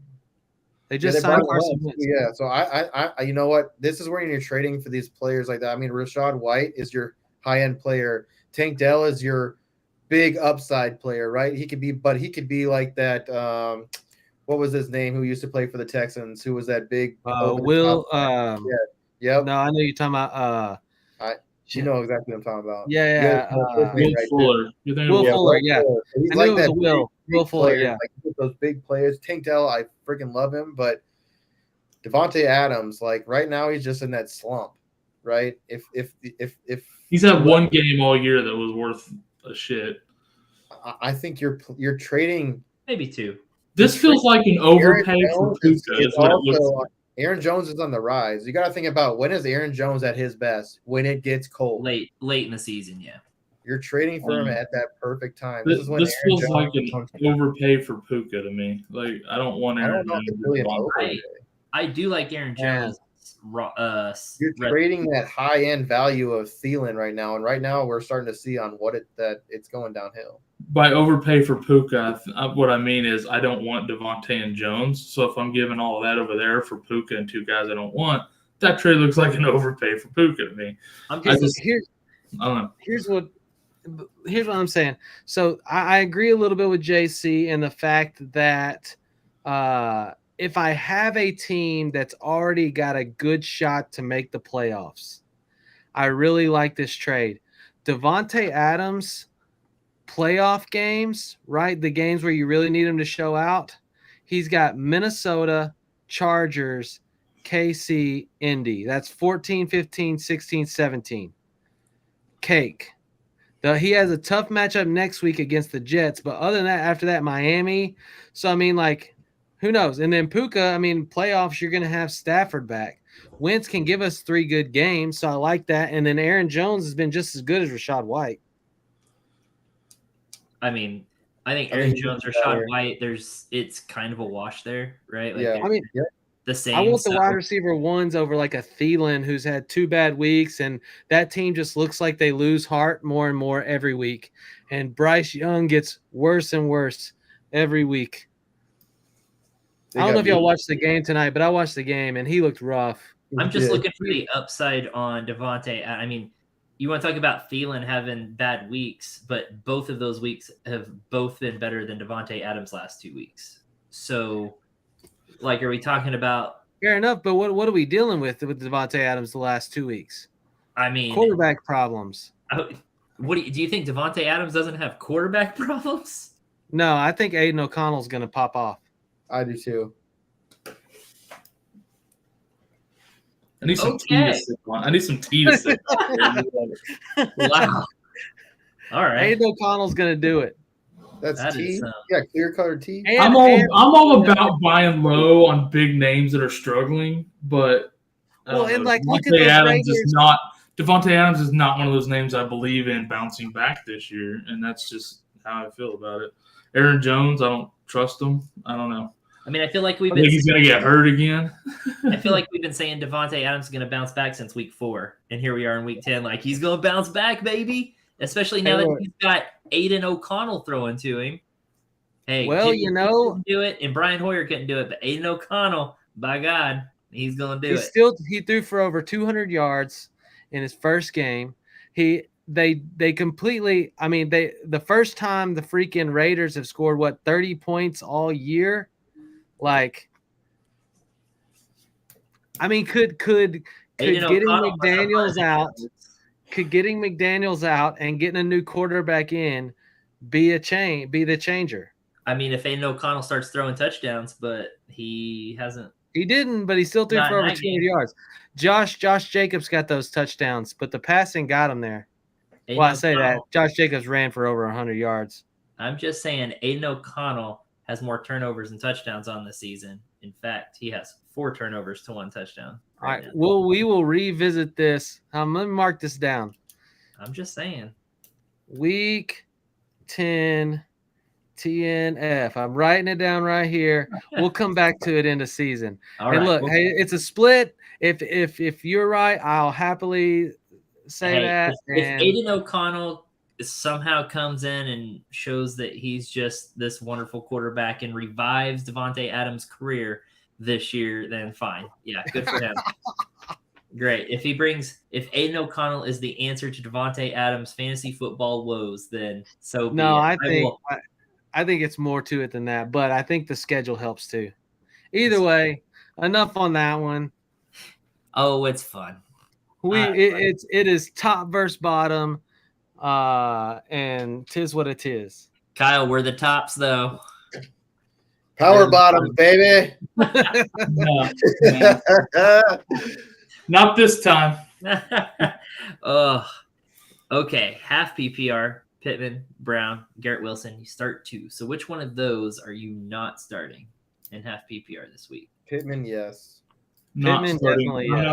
They just signed Carson Wentz. Yeah, so I you know what? This is where you're trading for these players like that. I mean, Rashad White is your high-end player. Tank Dell is your big upside player, right? He could be like that. What was his name? Who used to play for the Texans? Who was that big? Will. Yep. No, I know you're talking about. You know exactly what I'm talking about. Yeah. Will Fuller. Will Fuller. Yeah. He's I like knew it was that. Will Fuller. Player, yeah. Like those big players. Tank Dell, I freaking love him, but Devontae Adams, like right now, he's just in that slump, right? If he's had one game all year that was worth a shit. I think you're trading maybe two. This feels like an overpay for Puka. Aaron Jones is on the rise. You got to think about when is Aaron Jones at his best? When it gets cold. Late in the season, yeah. You're trading for him at that perfect time. This feels like an overpay for Puka to me. Like I don't want Aaron Jones. I do like Aaron Jones. You're trading that high end value of Thielen right now, and right now we're starting to see on that it's going downhill. By overpay for Puka, what I mean is I don't want Devontae and Jones. So if I'm giving all of that over there for Puka and two guys I don't want, that trade looks like an overpay for Puka to me. Here's what I'm saying. So I agree a little bit with JC in the fact that if I have a team that's already got a good shot to make the playoffs, I really like this trade. Devontae Adams playoff games, right? The games where you really need him to show out. He's got Minnesota, Chargers, KC, Indy. That's 14, 15, 16, 17. Cake. He has a tough matchup next week against the Jets, but other than that, after that, Miami. So, I mean, like, who knows? And then Puka, I mean, playoffs, you're going to have Stafford back. Wentz can give us 3 good games, so I like that. And then Aaron Jones has been just as good as Rashad White. I mean, I think Aaron Jones, Rashad White, it's kind of a wash there, right? Like I mean, the same. I want the wide receiver ones over like a Thielen who's had 2 bad weeks, and that team just looks like they lose heart more and more every week. And Bryce Young gets worse and worse every week. I don't know if y'all watched the game tonight, but I watched the game, and he looked rough. I'm just looking for the upside on Devontae. I mean, you want to talk about Thielen having bad weeks, but both of those weeks have both been better than Devontae Adams' last 2 weeks. So, like, are we talking about? Fair enough, but what are we dealing with Devontae Adams the last 2 weeks? I mean, quarterback problems. What do you think? Devontae Adams doesn't have quarterback problems? No, I think Aiden O'Connell's going to pop off. I do too. I need some tea to sip on. I need some tea to sip on. Wow. All right. Aiden O'Connell's going to do it. That's That T. is, Yeah, clear color T. I'm all about buying low on big names that are struggling, but I Well, don't and know. like, look at Devontae those Adams Raiders. is not. Devontae Adams is not one of those names I believe in bouncing back this year, and that's just how I feel about it. Aaron Jones, I don't trust him. I don't know. I mean, I feel like we've I been. think he's going to get hurt again. I feel like we've been saying Devontae Adams is going to bounce back since week 4, and here we are in week 10. Like he's going to bounce back, baby. Especially now that he's got Aiden O'Connell throwing to him. Hey, well, Jimmy couldn't do it, and Brian Hoyer couldn't do it, but Aiden O'Connell, by God, he's going to do it. He threw for over 200 yards in his first game. They completely. I mean, the first time the freaking Raiders have scored 30 points all year. Like, I mean, could getting McDaniels out, and getting a new quarterback in be the changer? I mean, if Aiden O'Connell starts throwing touchdowns, but he hasn't. He didn't, but he still threw for over 200 yards. Josh Jacobs got those touchdowns, but the passing got him there. Aiden Well, I say that Josh Jacobs ran for over 100 yards. I'm just saying Aiden O'Connell has more turnovers and touchdowns on the season. In fact, he has 4 turnovers to 1 touchdown. All right. Well, we will revisit this. Let me mark this down. I'm just saying. Week 10 TNF. I'm writing it down right here. We'll come back to it in the season. All and right. look, hey, it's a split. If you're right, I'll happily say that. If Aiden O'Connell somehow comes in and shows that he's just this wonderful quarterback and revives Devontae Adams' career this year, then fine. Yeah, good for him. Great. If Aiden O'Connell is the answer to Devontae Adams' fantasy football woes, then so be it. I think it's more to it than that, but I think the schedule helps too. Either way, enough on that one. Oh, it's fun. It is top versus bottom, and 'tis what it is. Kyle, we're the tops though. Power bottom, baby. No. Not this time. Okay. Half PPR, Pittman, Brown, Garrett Wilson. You start 2. So which one of those are you not starting in half PPR this week? Pittman, yes. I'm not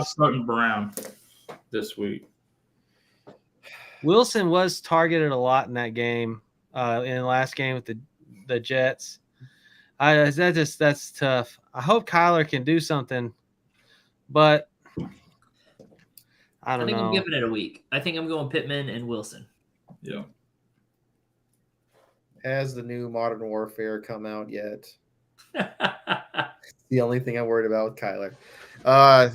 starting Brown this week. Wilson was targeted a lot in that game, in the last game with the Jets. That's tough. I hope Kyler can do something, but I think I'm giving it a week. I think I'm going Pittman and Wilson. Yeah. Has the new Modern Warfare come out yet? The only thing I'm worried about with Kyler. I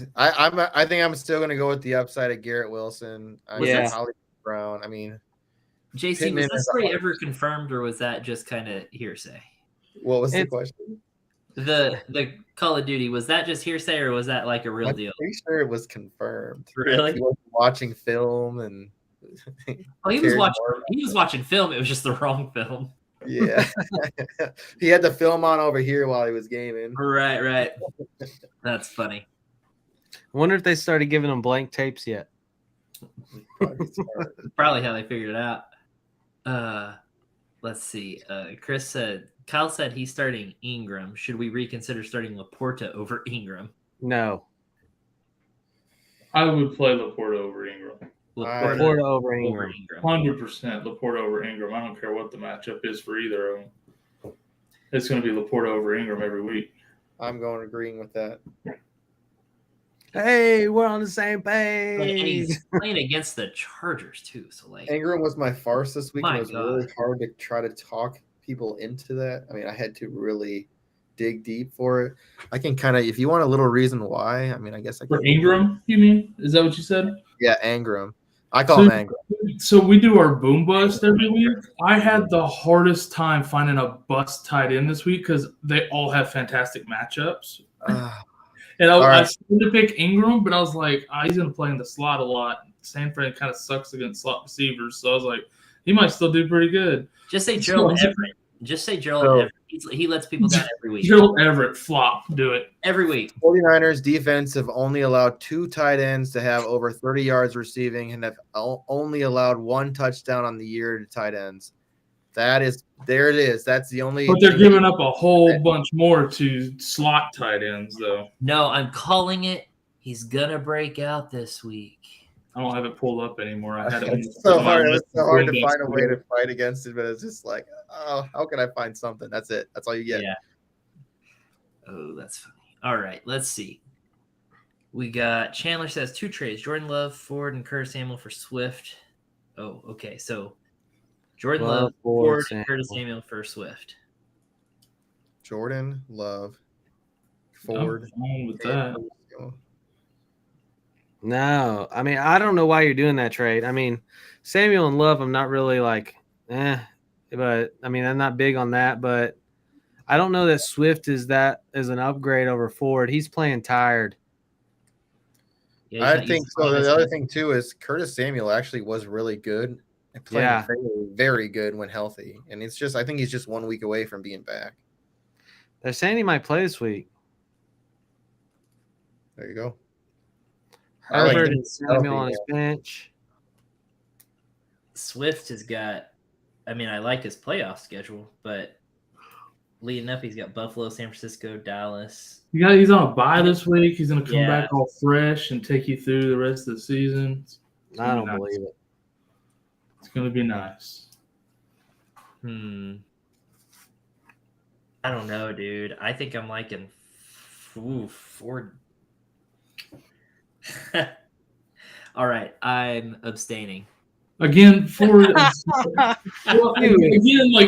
think I'm still going to go with the upside of Garrett Wilson. Holly Brown. I mean, JC, was this story ever confirmed, or was that just kind of hearsay? What was the question? The Call of Duty, was that just hearsay, or was that like a real deal? I'm pretty sure it was confirmed. Really? He was watching film and. He was watching film. It was just the wrong film. Yeah, he had the film on over here while he was gaming. Right. That's funny. I wonder if they started giving him blank tapes yet. Probably how they figured it out. Let's see. Kyle said he's starting Ingram. Should we reconsider starting Laporta over Ingram? No. I would play Laporta over Ingram. Laporta over Ingram. 100% Laporta over Ingram. I don't care what the matchup is for either of them. It's going to be Laporta over Ingram every week. I'm agreeing with that. Hey, we're on the same page. And he's playing against the Chargers too. So like, Ingram was my farce this week. My it was really hard to try to talk people into that. I mean, I had to really dig deep for it. I can kind of, if you want a little reason why, I mean, I guess I can. For Ingram, you mean? Is that what you said? Yeah, Ingram. I call him Ingram. So we do our boom bust every week. I had the hardest time finding a bust tight end this week because they all have fantastic matchups. And I started to pick Ingram, but I was like, he's going to play in the slot a lot. San Fran kind of sucks against slot receivers. So I was like, he might still do pretty good. Just say Gerald Everett. Just say Gerald Everett. He lets people down every week. Gerald Everett, flop. Do it. Every week. 49ers defense have only allowed 2 tight ends to have over 30 yards receiving and have only allowed 1 touchdown on the year to tight ends. There it is. That's the only. But they're giving up a whole bunch more to slot tight ends, though. No, I'm calling it. He's gonna break out this week. I don't have it pulled up anymore. I had it. It's so hard. It's so hard to find a way to fight against it, but it's just like, oh, how can I find something? That's it. That's all you get. Yeah. Oh, that's funny. All right, let's see. We got Chandler says 2 trades: Jordan Love, Ford, and Curtis Samuel for Swift. Oh, okay. So Jordan Love, Ford, and Curtis Samuel for Swift. Jordan Love, Ford. I'm fine with that. No, I mean, I don't know why you're doing that trade. I mean, Samuel and Love, I'm not really like, but I mean, I'm not big on that. But I don't know that Swift is an upgrade over Ford. He's playing tired. Yeah, I think so. The other thing too is Curtis Samuel actually was really good and playing very, very good when healthy. And it's just, I think he's just 1 week away from being back. They're saying he might play this week. There you go. Herbert and Samuel on his bench. Swift has got, I mean, I like his playoff schedule, but leading up, he's got Buffalo, San Francisco, Dallas. He's on a bye this week. He's going to come back all fresh and take you through the rest of the season. I don't believe it. It's going to be nice. I don't know, dude. I think I'm liking Ford. All right, I'm abstaining. Again, Ford. Like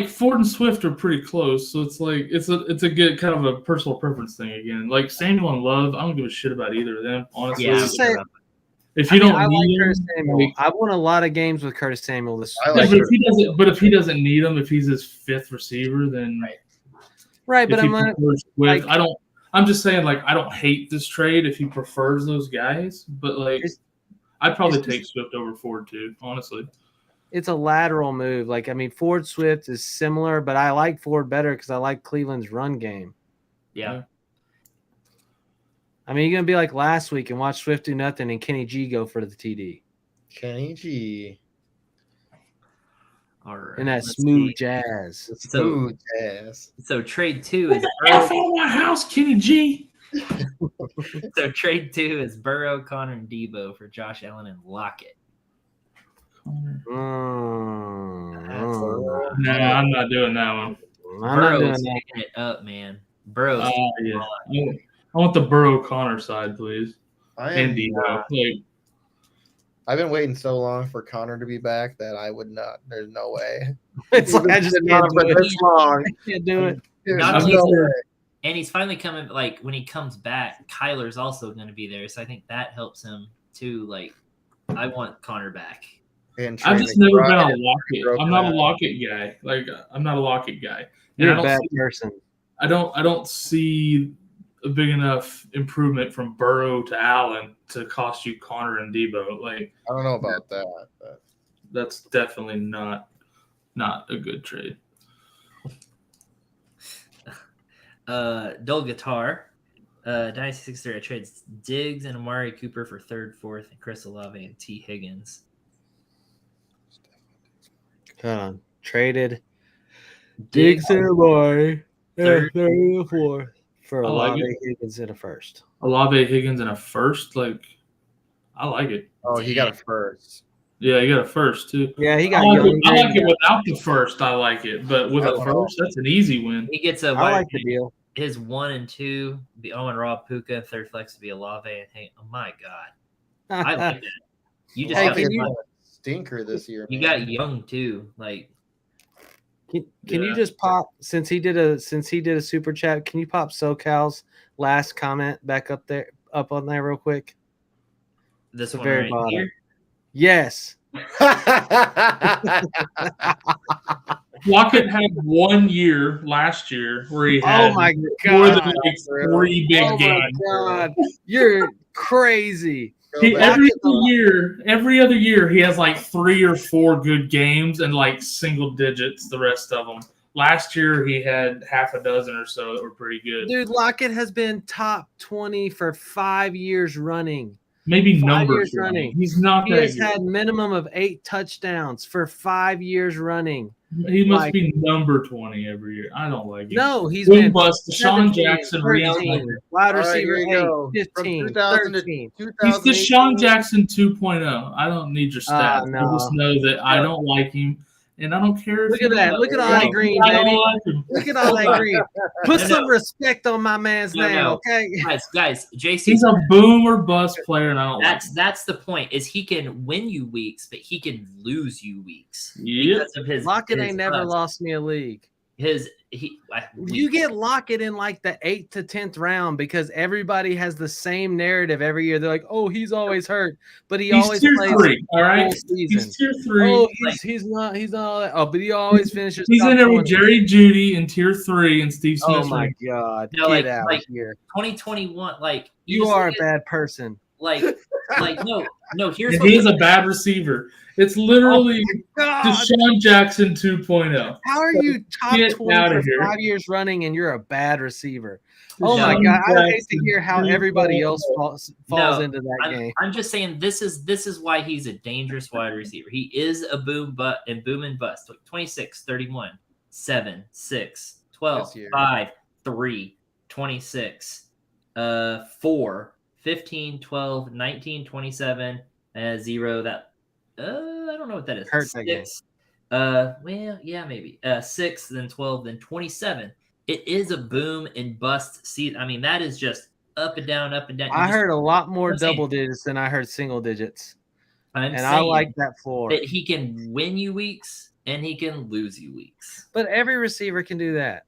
Ford and Swift are pretty close, so it's like it's a good kind of a personal preference thing. Again, like Samuel and Love, I don't give a shit about either of them. Honestly, if you don't need Curtis him, Samuel. I've won a lot of games with Curtis Samuel this I year. like but if he doesn't need him, if he's his 5th receiver, then right. But I'm just saying, like, I don't hate this trade if he prefers those guys, but like, I'd probably take Swift over Ford too, honestly. It's a lateral move. Like, I mean, Ford Swift is similar, but I like Ford better because I like Cleveland's run game. Yeah. I mean, you're going to be like last week and watch Swift do nothing and Kenny G go for the TD. Kenny G. All right. And that smooth jazz. Smooth jazz. So trade 2 is F on my house, Kenny G. So trade 2 is Burrow, Connor, and Debo for Josh Allen and Lockett. Nah, I'm not doing that one. Burrow's taking it up, man. Burrow's I want the Burrow Connor side, please. And Debo. I've been waiting so long for Connor to be back that I would not. There's no way. It's like I just can't do it. This long. I can't do it. Not no way. And he's finally coming. Like when he comes back, Kyler's also going to be there, so I think that helps him too. Like, I want Connor back. I've just never been a Lockett. I'm not a Lockett guy. Like, I'm not a Lockett guy. You're a bad person. I don't see a big enough improvement from Burrow to Allen to cost you Connor and Debo. Like, I don't know about that. But. That's definitely not a good trade. Dull Guitar, Dynasty 63 trades Diggs and Amari Cooper for 3rd, 4th, and Chris Olave and T. Higgins. Hold on. Traded Diggs and Amari 3rd, 4th for Olave, Higgins in a 1st. Olave, Higgins in a 1st? Like, I like it. Oh, he got a 1st. Yeah, he got a 1st too. Yeah, he got. I like it without the 1st. I like it, but with a 1st, that's an easy win. He gets a. I like the deal. His 1 and 2 be Owen Raw, Puka, 3rd flex to be Olave. And hey, oh my God, I like that. You just got a stinker this year. You got Young too. Like, can you just pop since he did a super chat? Can you pop SoCal's last comment back up on there real quick? This one right here. Yes. Lockett had 1 year last year where he had more than like 3 big games. God. You're crazy. Every other year, he has like 3 or 4 good games and like single digits the rest of them. Last year, he had half a dozen or so that were pretty good. Dude, Lockett has been top 20 for 5 years running. Maybe numbers running. He's not he that has good. Had minimum of 8 touchdowns for 5 years running. He must Like- be number 20 every year. I don't like him. No, he's Boom been bust. Deshaun 17, Jackson. Reed 13, Hunter. wide All right, receiver here you 8, go. From 15, 2000 to 13. He's 2018. Deshaun Jackson 2.0. I don't need your stats. no. I just know that I don't like him, and I don't care if Look you at that. don't Look at like all him. that green, I don't baby. like him. Look at all that green. Put No, some no. respect on my man's No, name, no. okay? Guys, JC, He's a boom or bust player, and I don't like him. that's the point. Is he can win you weeks, but he can lose you weeks Yep. because of his. Lockett his ain't never bust. lost me a league. You get Lockett in like the 8th to 10th round because everybody has the same narrative every year. They're like, "Oh, he's always hurt," but He's always tier plays 3. All the right, whole season. he's tier 3. Oh, he's not all that. Oh, but he always finishes. He's top in there 20. with Jerry Judy in tier 3 and Steve Smith. Oh my God! No, Get like- out like- of here! 2021, like You just are a look at, bad person. like no. Here's Yeah, what he is a bad receiver. It's literally God, Deshaun Jackson 2.0. how are you top Get 20 outta for here. 5 years running and you're a bad receiver? Oh No. my God! I hate to Jackson hear how everybody else 2.0. falls No, into that game. I'm just saying this is why he's a dangerous wide receiver. He is a boom and bust. 26, 31, 7, 6, 12, This year. 5, 3, 26, 4, 15, 12, 19, 27, 0. That I don't know what that is. Hurt that game. 6. Well, yeah, maybe. 6, then 12, then 27. It is a boom and bust season. I mean, that is just up and down, up and down. I heard a lot more I'm saying- double digits than I heard single digits, I'm and saying I like that floor. that he can win you weeks and he can lose you weeks. But every receiver can do that.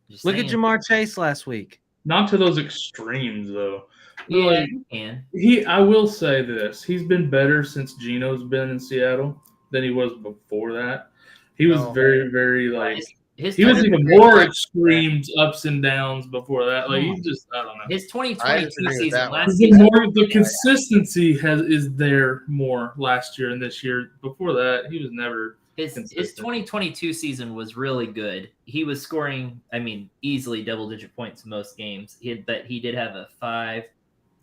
Just Look at saying. Jamar Chase last week. Not to those extremes though. Yeah, Like, you can. I will say this. He's been better since Geno's been in Seattle than he was before that. He was No. very, very like His he was touch- even more extremes, ups and downs before that. Like he's just I don't know. his I 2022 disagree with season that one. last He's season. been more the consistency is there more last year and this year. Before that, he was never His consistent. 2022 season was really good. He was scoring, I mean, easily double-digit points most games. But he did have a 5,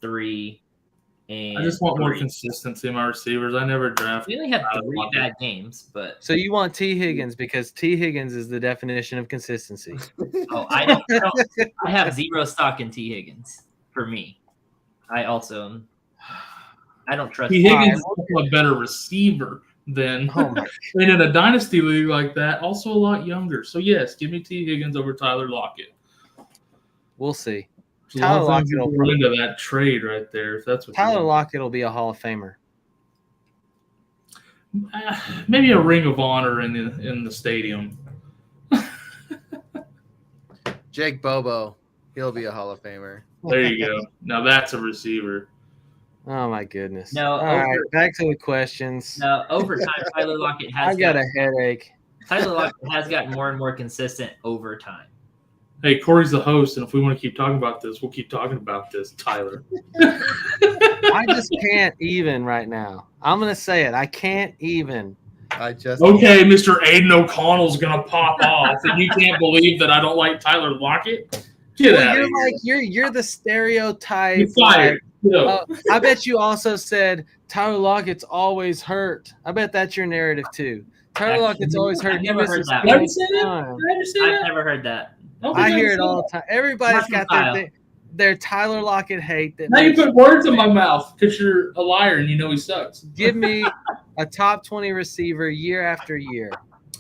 3, and I just want more 3. consistency in my receivers. I never draft. We only had I 3 love it. bad games, but So you want T. Higgins because T. Higgins is the definition of consistency. I don't. I have zero stock in T. Higgins. For me, I also I don't trust. T. Higgins is also a better receiver than Oh my! and in a dynasty league like that, also a lot younger. So yes, give me T. Higgins over Tyler Lockett. We'll see. There's a lot of Tyler things that Lockett go into that trade right there. If that's what Tyler you want. Lockett will be a Hall of Famer. Maybe a ring of honor in the stadium. Jake Bobo, he'll be a Hall of Famer. There you go. Now that's a receiver. Oh my goodness! No, All right, over- back to the questions. No, over time, Tyler Lockett has I got a headache. Tyler Lockett has gotten more and more consistent over time. Hey, Corey's the host, and if we want to keep talking about this, we'll keep talking about this, Tyler. I just can't even right now. I'm gonna say it. I can't even. I just Okay, Mr. Aiden O'Connell's gonna pop off, and you can't believe that I don't like Tyler Lockett? Get Well, out you're of here. like you're the stereotype. You're fired. Yo. I bet you also said Tyler Lockett's always hurt. I bet that's your narrative too. Tyler Lockett's always hurt. I've He never misses heard that. Did I plenty say of that? time. Did I just say I've that? never heard that. don't I think hear said it all that. the time. Everybody's Not from got Kyle. their Tyler Lockett hate. That Now you makes- put words in my mouth because you're a liar and you know he sucks. give me a top 20 receiver year after year,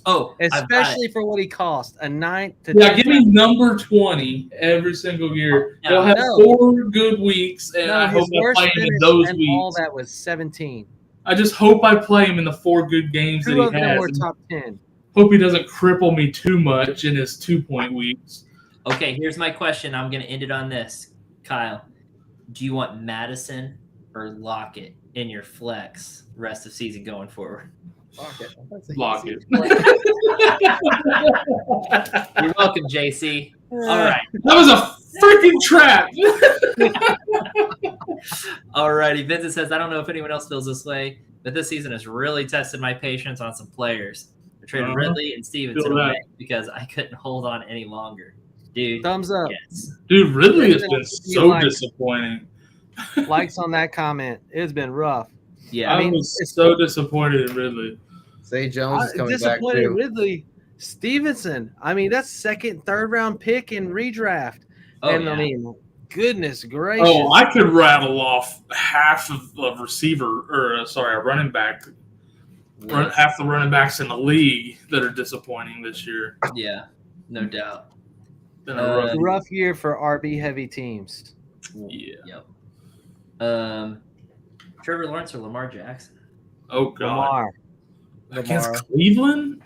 Oh, I've got it. especially for what he cost, a 9th to Yeah, 10th give me number 20 every single year. No, He'll have no. 4 good weeks, and No, I hope his I worst play him in finish those and all weeks. that was 17. I just hope I play him in the 4 good games that Two he of them has. were and top 10. Hope he doesn't cripple me too much in his 2-point weeks. Okay, here's my question. I'm going to end it on this. Kyle, do you want Madison or Lockett in your flex rest of season going forward? Lock it. You're welcome, JC. All right. That was a freaking trap. All righty. Vincent says, I don't know if anyone else feels this way, but this season has really tested my patience on some players. I traded Uh-huh. Ridley and Stevenson Feel that. away because I couldn't hold on any longer. Dude, Thumbs up. yes. Dude, Ridley has been You so like- disappointing. Likes on that comment. It's been rough. Yeah. I mean, was it's- so disappointed in Ridley. Zay Jones is coming back disappointed too. Ridley Stevenson. I mean, that's second, third round pick in redraft. Oh, and yeah. I mean, goodness gracious. Oh, I could rattle off half of a receiver, or a running back. Half the running backs in the league that are disappointing this year. Yeah, no doubt. Been a rough year for RB heavy teams. Yeah. Yep. Trevor Lawrence or Lamar Jackson? Oh God. Against Lamar. Cleveland?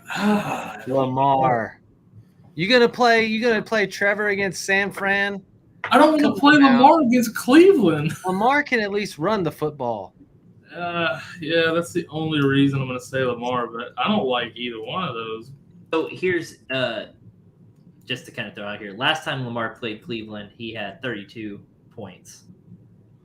Lamar. You gonna play Trevor against San Fran? I don't want to play Lamar against Cleveland. Lamar can at least run the football. Yeah, that's the only reason I'm going to say Lamar, but I don't like either one of those. So here's just to kind of throw out here. Last time Lamar played Cleveland, he had 32 points.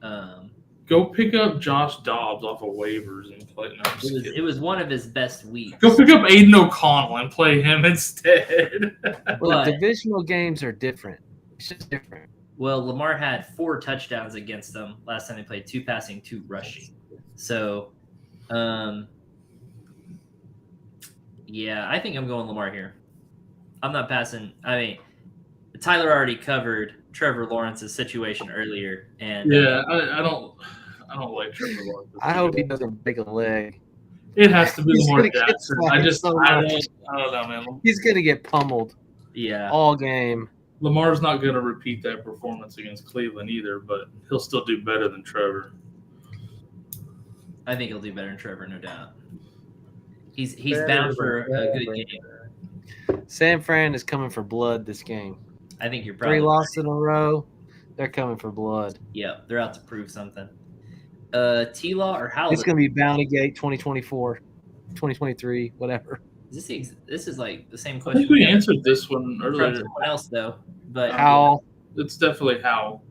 Go pick up Josh Dobbs off of waivers and play. No, it was one of his best weeks. Go pick up Aiden O'Connell and play him instead. Well, divisional games are different. It's just different. Well, Lamar had 4 touchdowns against them last time they played, 2 passing, 2 rushing. So, yeah, I think I'm going Lamar here. I'm not passing. I mean, Tyler already covered Trevor Lawrence's situation earlier, and yeah, I don't like Trevor Lawrence. I hope he doesn't break a leg. It has to be He's Lamar gonna get Jackson. slapped I don't know, man. He's gonna get pummeled. Yeah, all game. Lamar's not going to repeat that performance against Cleveland either, but he'll still do better than Trevor. I think he'll do better than Trevor, no doubt. He's bound for a good game. San Fran is coming for blood this game. I think you're probably 3 losses in a row. They're coming for blood. Yeah, they're out to prove something. T-Law or Howell? It's going to be Bountygate 2024, 2023, whatever. This is like the same I question. think we answered this one from earlier. someone else though, but Howell. It's definitely Howell.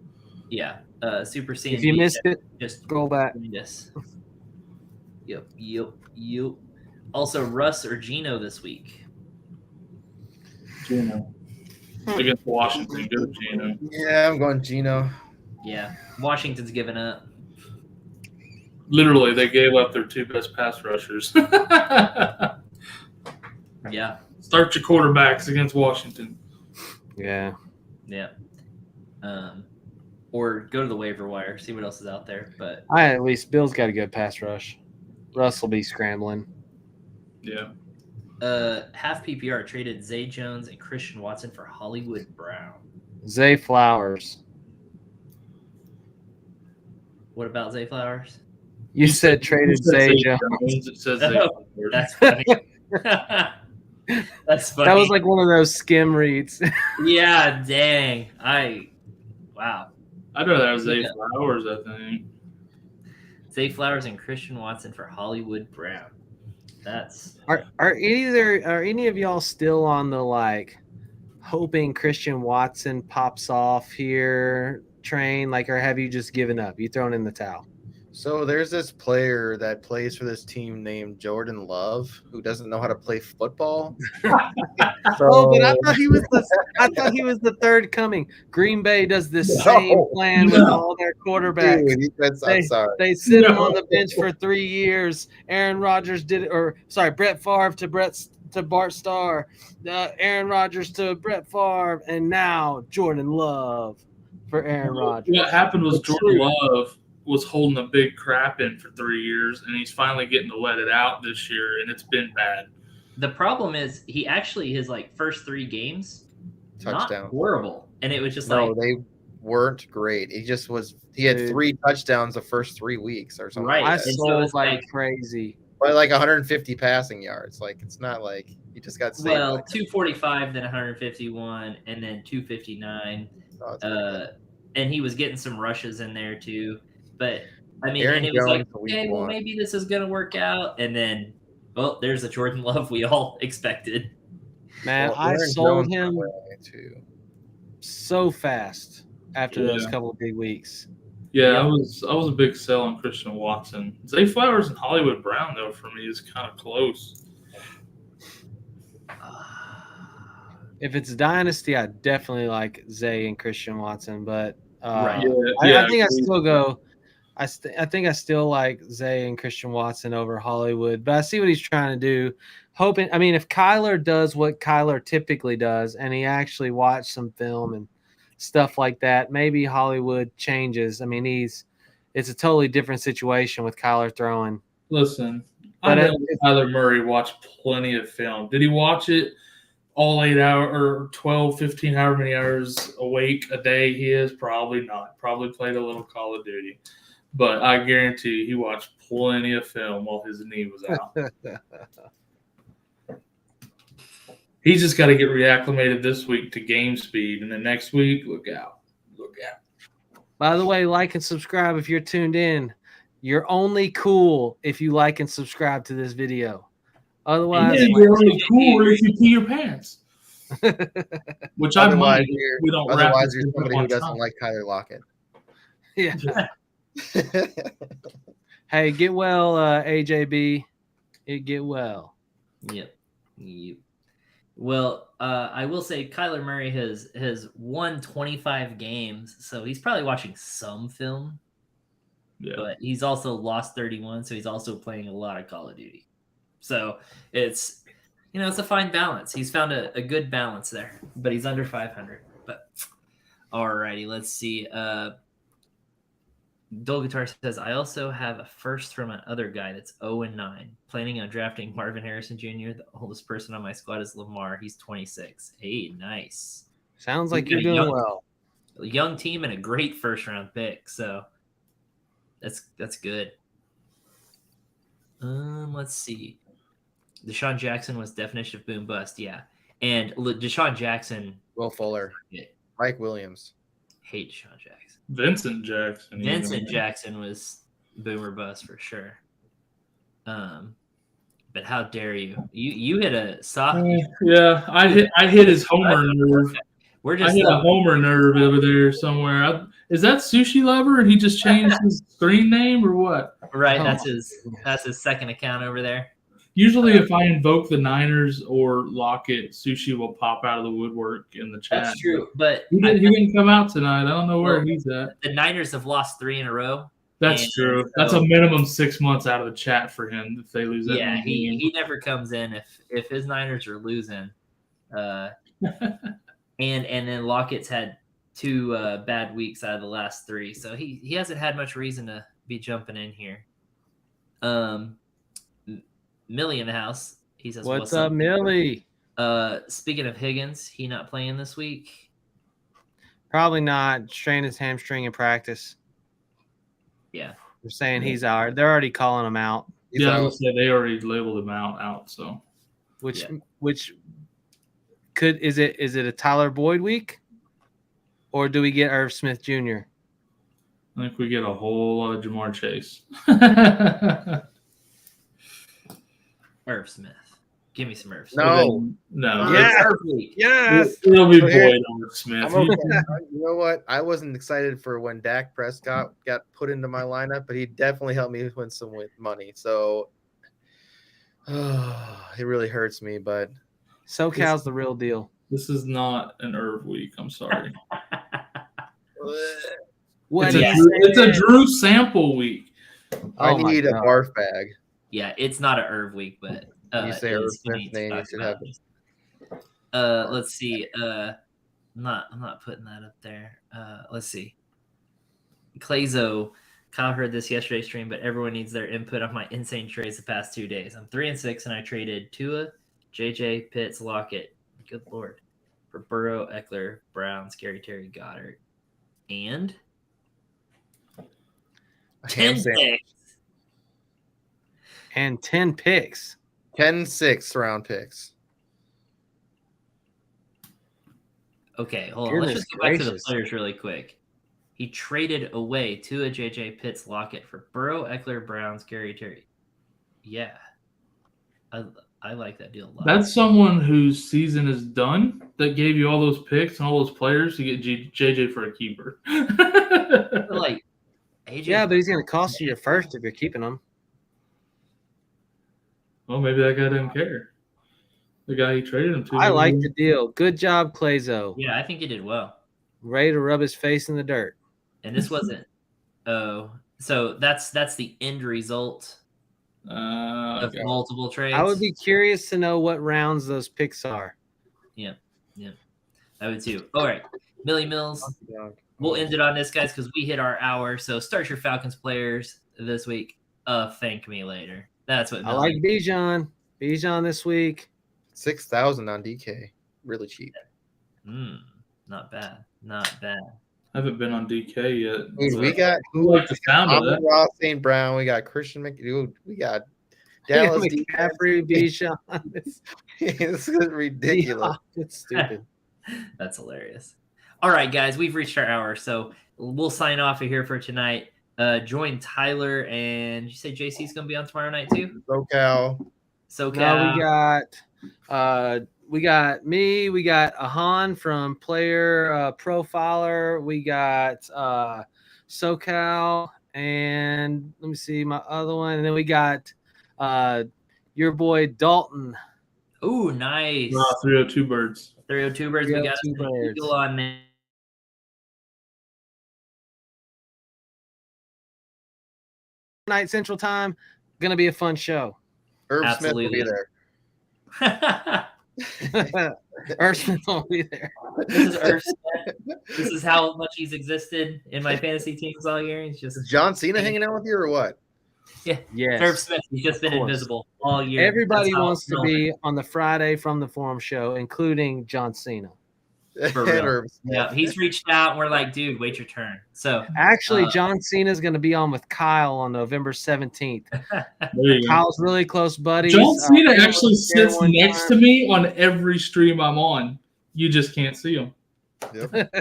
Yeah, Super C. If you missed it, just go back. Yes. Yep. Also, Russ or Gino this week? Gino. Against Washington, go Gino. Yeah, I'm going Gino. Yeah, Washington's given up. Literally, they gave up their 2 best pass rushers. Yeah. Start your quarterbacks against Washington. Yeah. Or go to the waiver wire, see what else is out there. But At least Bill's got a good pass rush. Russ will be scrambling. Yeah. Half PPR traded Zay Jones and Christian Watson for Hollywood Brown. Zay Flowers. What about Zay Flowers? You said traded Zay Jones. It says Zay Oh, Flowers. that's funny. That's funny. That was like one of those skim reads. Yeah, dang. Wow. I'd rather have Zay Flowers, I think. Zay Flowers and Christian Watson for Hollywood Brown. That's Are any of y'all still on the hoping Christian Watson pops off here train? Or have you just given up? You thrown in the towel? So there's this player that plays for this team named Jordan Love who doesn't know how to play football. But I thought he was the third coming. Green Bay does this same plan with all their quarterbacks. Dude, I'm sorry. They sit him on the bench for 3 years. Aaron Rodgers did it, Brett Favre to Bart Starr, Aaron Rodgers to Brett Favre, and now Jordan Love for Aaron Rodgers. What happened was Jordan Love was holding a big crap in for 3 years, and he's finally getting to let it out this year, and it's been bad. the problem is he actually his first 3 games Touchdown. not horrible, and it was just they weren't great. He had 3 touchdowns the first 3 weeks or something. Right. I And so sold it's like crazy. But 150 passing yards. It's not like he just got saved. 245, then 151, and then 259. And he was getting some rushes in there too. But I mean, Aaron and it was Jones okay, well, maybe this is gonna work out. And then, there's the Jordan Love we all expected. Man, I sold him so fast after those couple of big weeks. Yeah, I was a big sell on Christian Watson. Zay Flowers and Hollywood Brown, though, for me is kind of close. If it's Dynasty, I definitely like Zay and Christian Watson, but Right. I think I still go I think I still like Zay and Christian Watson over Hollywood, but I see what he's trying to do. Hoping, I mean, if Kyler does what Kyler typically does, and he actually watched some film and stuff like that, maybe Hollywood changes. I mean, it's a totally different situation with Kyler throwing. Listen, But I know Kyler Murray watched plenty of film. Did he watch it all 8 hour or 12, 15, however many hours awake a day he is? Probably not. Probably played a little Call of Duty. But I guarantee you he watched plenty of film while his knee was out. He's just got to get reacclimated this week to game speed, and then next week, look out. Look out. By the way, like and subscribe if you're tuned in. You're only cool if you like and subscribe to this video. Otherwise, Yeah, you're only cool if you pee your pants. Which I might. We don't otherwise you're somebody who doesn't like Tyler Lockett. Yeah. Hey, get well, AJB. Get well. Yep. Well, I will say Kyler Murray has won 25 games, so he's probably watching some film. Yeah. But he's also lost 31, so he's also playing a lot of Call of Duty. So it's it's a fine balance. He's found a good balance there, but he's under 500. But alrighty, let's see. Dull Guitar says, I also have a first from another guy that's 0-9. Planning on drafting Marvin Harrison Jr. The oldest person on my squad is Lamar. He's 26. Hey, nice. Sounds like you're doing well. A young team and a great first round pick. So that's good. Let's see. Deshaun Jackson was definition of boom bust. Yeah. And Deshaun Jackson. Will Fuller. Mike Williams. Hate Deshaun Jackson. Vincent Jackson was boomer bust for sure. But how dare you? You hit a soft. Yeah, I hit his homer nerve. I hit a homer nerve over there somewhere. Is that Sushi Lover and he just changed his screen name or what? Right, that's his second account over there. Usually, if I invoke the Niners or Lockett, Sushi will pop out of the woodwork in the chat. That's true, but he didn't come out tonight. I don't know where he's at. The Niners have lost 3 in a row. That's true. That's a minimum 6 months out of the chat for him if they lose that. Yeah, he never comes in if his Niners are losing. And then Lockett's had 2 bad weeks out of the last 3, so he hasn't had much reason to be jumping in here. Millie in the house. He says, "What's up, Millie?" Speaking of Higgins, he not playing this week? Probably not. Strained his hamstring in practice. Yeah, they're saying he's out. They're already calling him out. I was say they already labeled him out. So, which could is it a Tyler Boyd week, or do we get Irv Smith Jr.? I think we get a whole lot of Jamar Chase. Irv Smith. Give me some Irv Smith. No. Yes. It'll be Boyd on Smith. You know what? I wasn't excited for when Dak Prescott got put into my lineup, but he definitely helped me win some money. So it really hurts me, but SoCal's the real deal. This is not an Irv week. I'm sorry. It's a Drew sample week. I need a barf bag. Yeah, it's not an Irv week, but you say Irv Smith's name, you should have it. Let's see. I'm not putting that up there. Let's see. Clayzo, Kyle heard this yesterday's stream, but everyone needs their input on my insane trades the past 2 days. I'm 3-6, and I traded Tua, JJ, Pitts, Lockett. Good Lord. For Burrow, Eckler, Brown, Scary Terry, Goddard, and 10 picks. And 10 picks. 10 6th-round picks. Okay, hold on. Let's just go back to the players really quick. He traded away Tua, JJ, Pitts, Lockett for Burrow, Eckler, Brown, Scary Terry. Yeah. I like that deal a lot. That's someone whose season is done that gave you all those picks and all those players to get JJ for a keeper. Like, AJ. Yeah, but he's going to cost you your first if you're keeping him. Well, maybe that guy doesn't care. The guy he traded him to. I like the deal. Good job, Clayzo. Yeah, I think he did well. Ready to rub his face in the dirt. And this wasn't So that's the end result of Okay. multiple trades. I would be curious to know what rounds those picks are. Yeah. I would too. All right, Millie Mills. We'll end it on this, guys, because we hit our hour. So start your Falcons players this week. Thank me later. That's what I like Bijan. Bijan this week. 6,000 on DK. Really cheap. Not bad. Not bad. I haven't been on DK yet. Dude, we got like the sound of that. Ross St. Brown. We got Christian McDude. We got Dallas McCaffrey, Bijan. This is ridiculous. It's stupid. That's hilarious. All right, guys, we've reached our hour, so we'll sign off of here for tonight. Join Tyler, and you say JC's going to be on tomorrow night too? SoCal. No, we got me. We got Ahan from Player Profiler. We got SoCal, and let me see my other one. And then we got your boy Dalton. Ooh, nice. 302 birds. 302 birds. We got an eagle on there. Night Central Time. Gonna be a fun show. Irv Absolutely. Smith will be there. Irv Smith will be there. This is Irv Smith. This is how much he's existed in my fantasy teams all year. He's just Is John Cena hanging out with you or what? Yeah. Yes. Irv Smith. He's just been invisible all year. Everybody wants to be on the Friday from the Forum show, including John Cena. For real. Yeah, he's reached out and we're like, dude, wait your turn. So actually, John Cena is going to be on with Kyle on November 17th. Kyle's really close buddies. John Cena actually sits next to me on every stream I'm on. You just can't see him. Yep.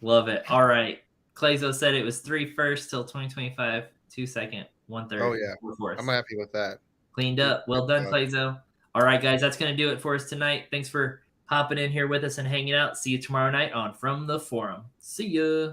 Love it. All right. Clayzo said it was 3 first till 2025, 2 second, 1/3. Oh yeah, I'm happy with that. Cleaned up. Well done, Clayzo. All right, guys, that's going to do it for us tonight. Thanks for hopping in here with us and hanging out. See you tomorrow night on From the Forum. See ya.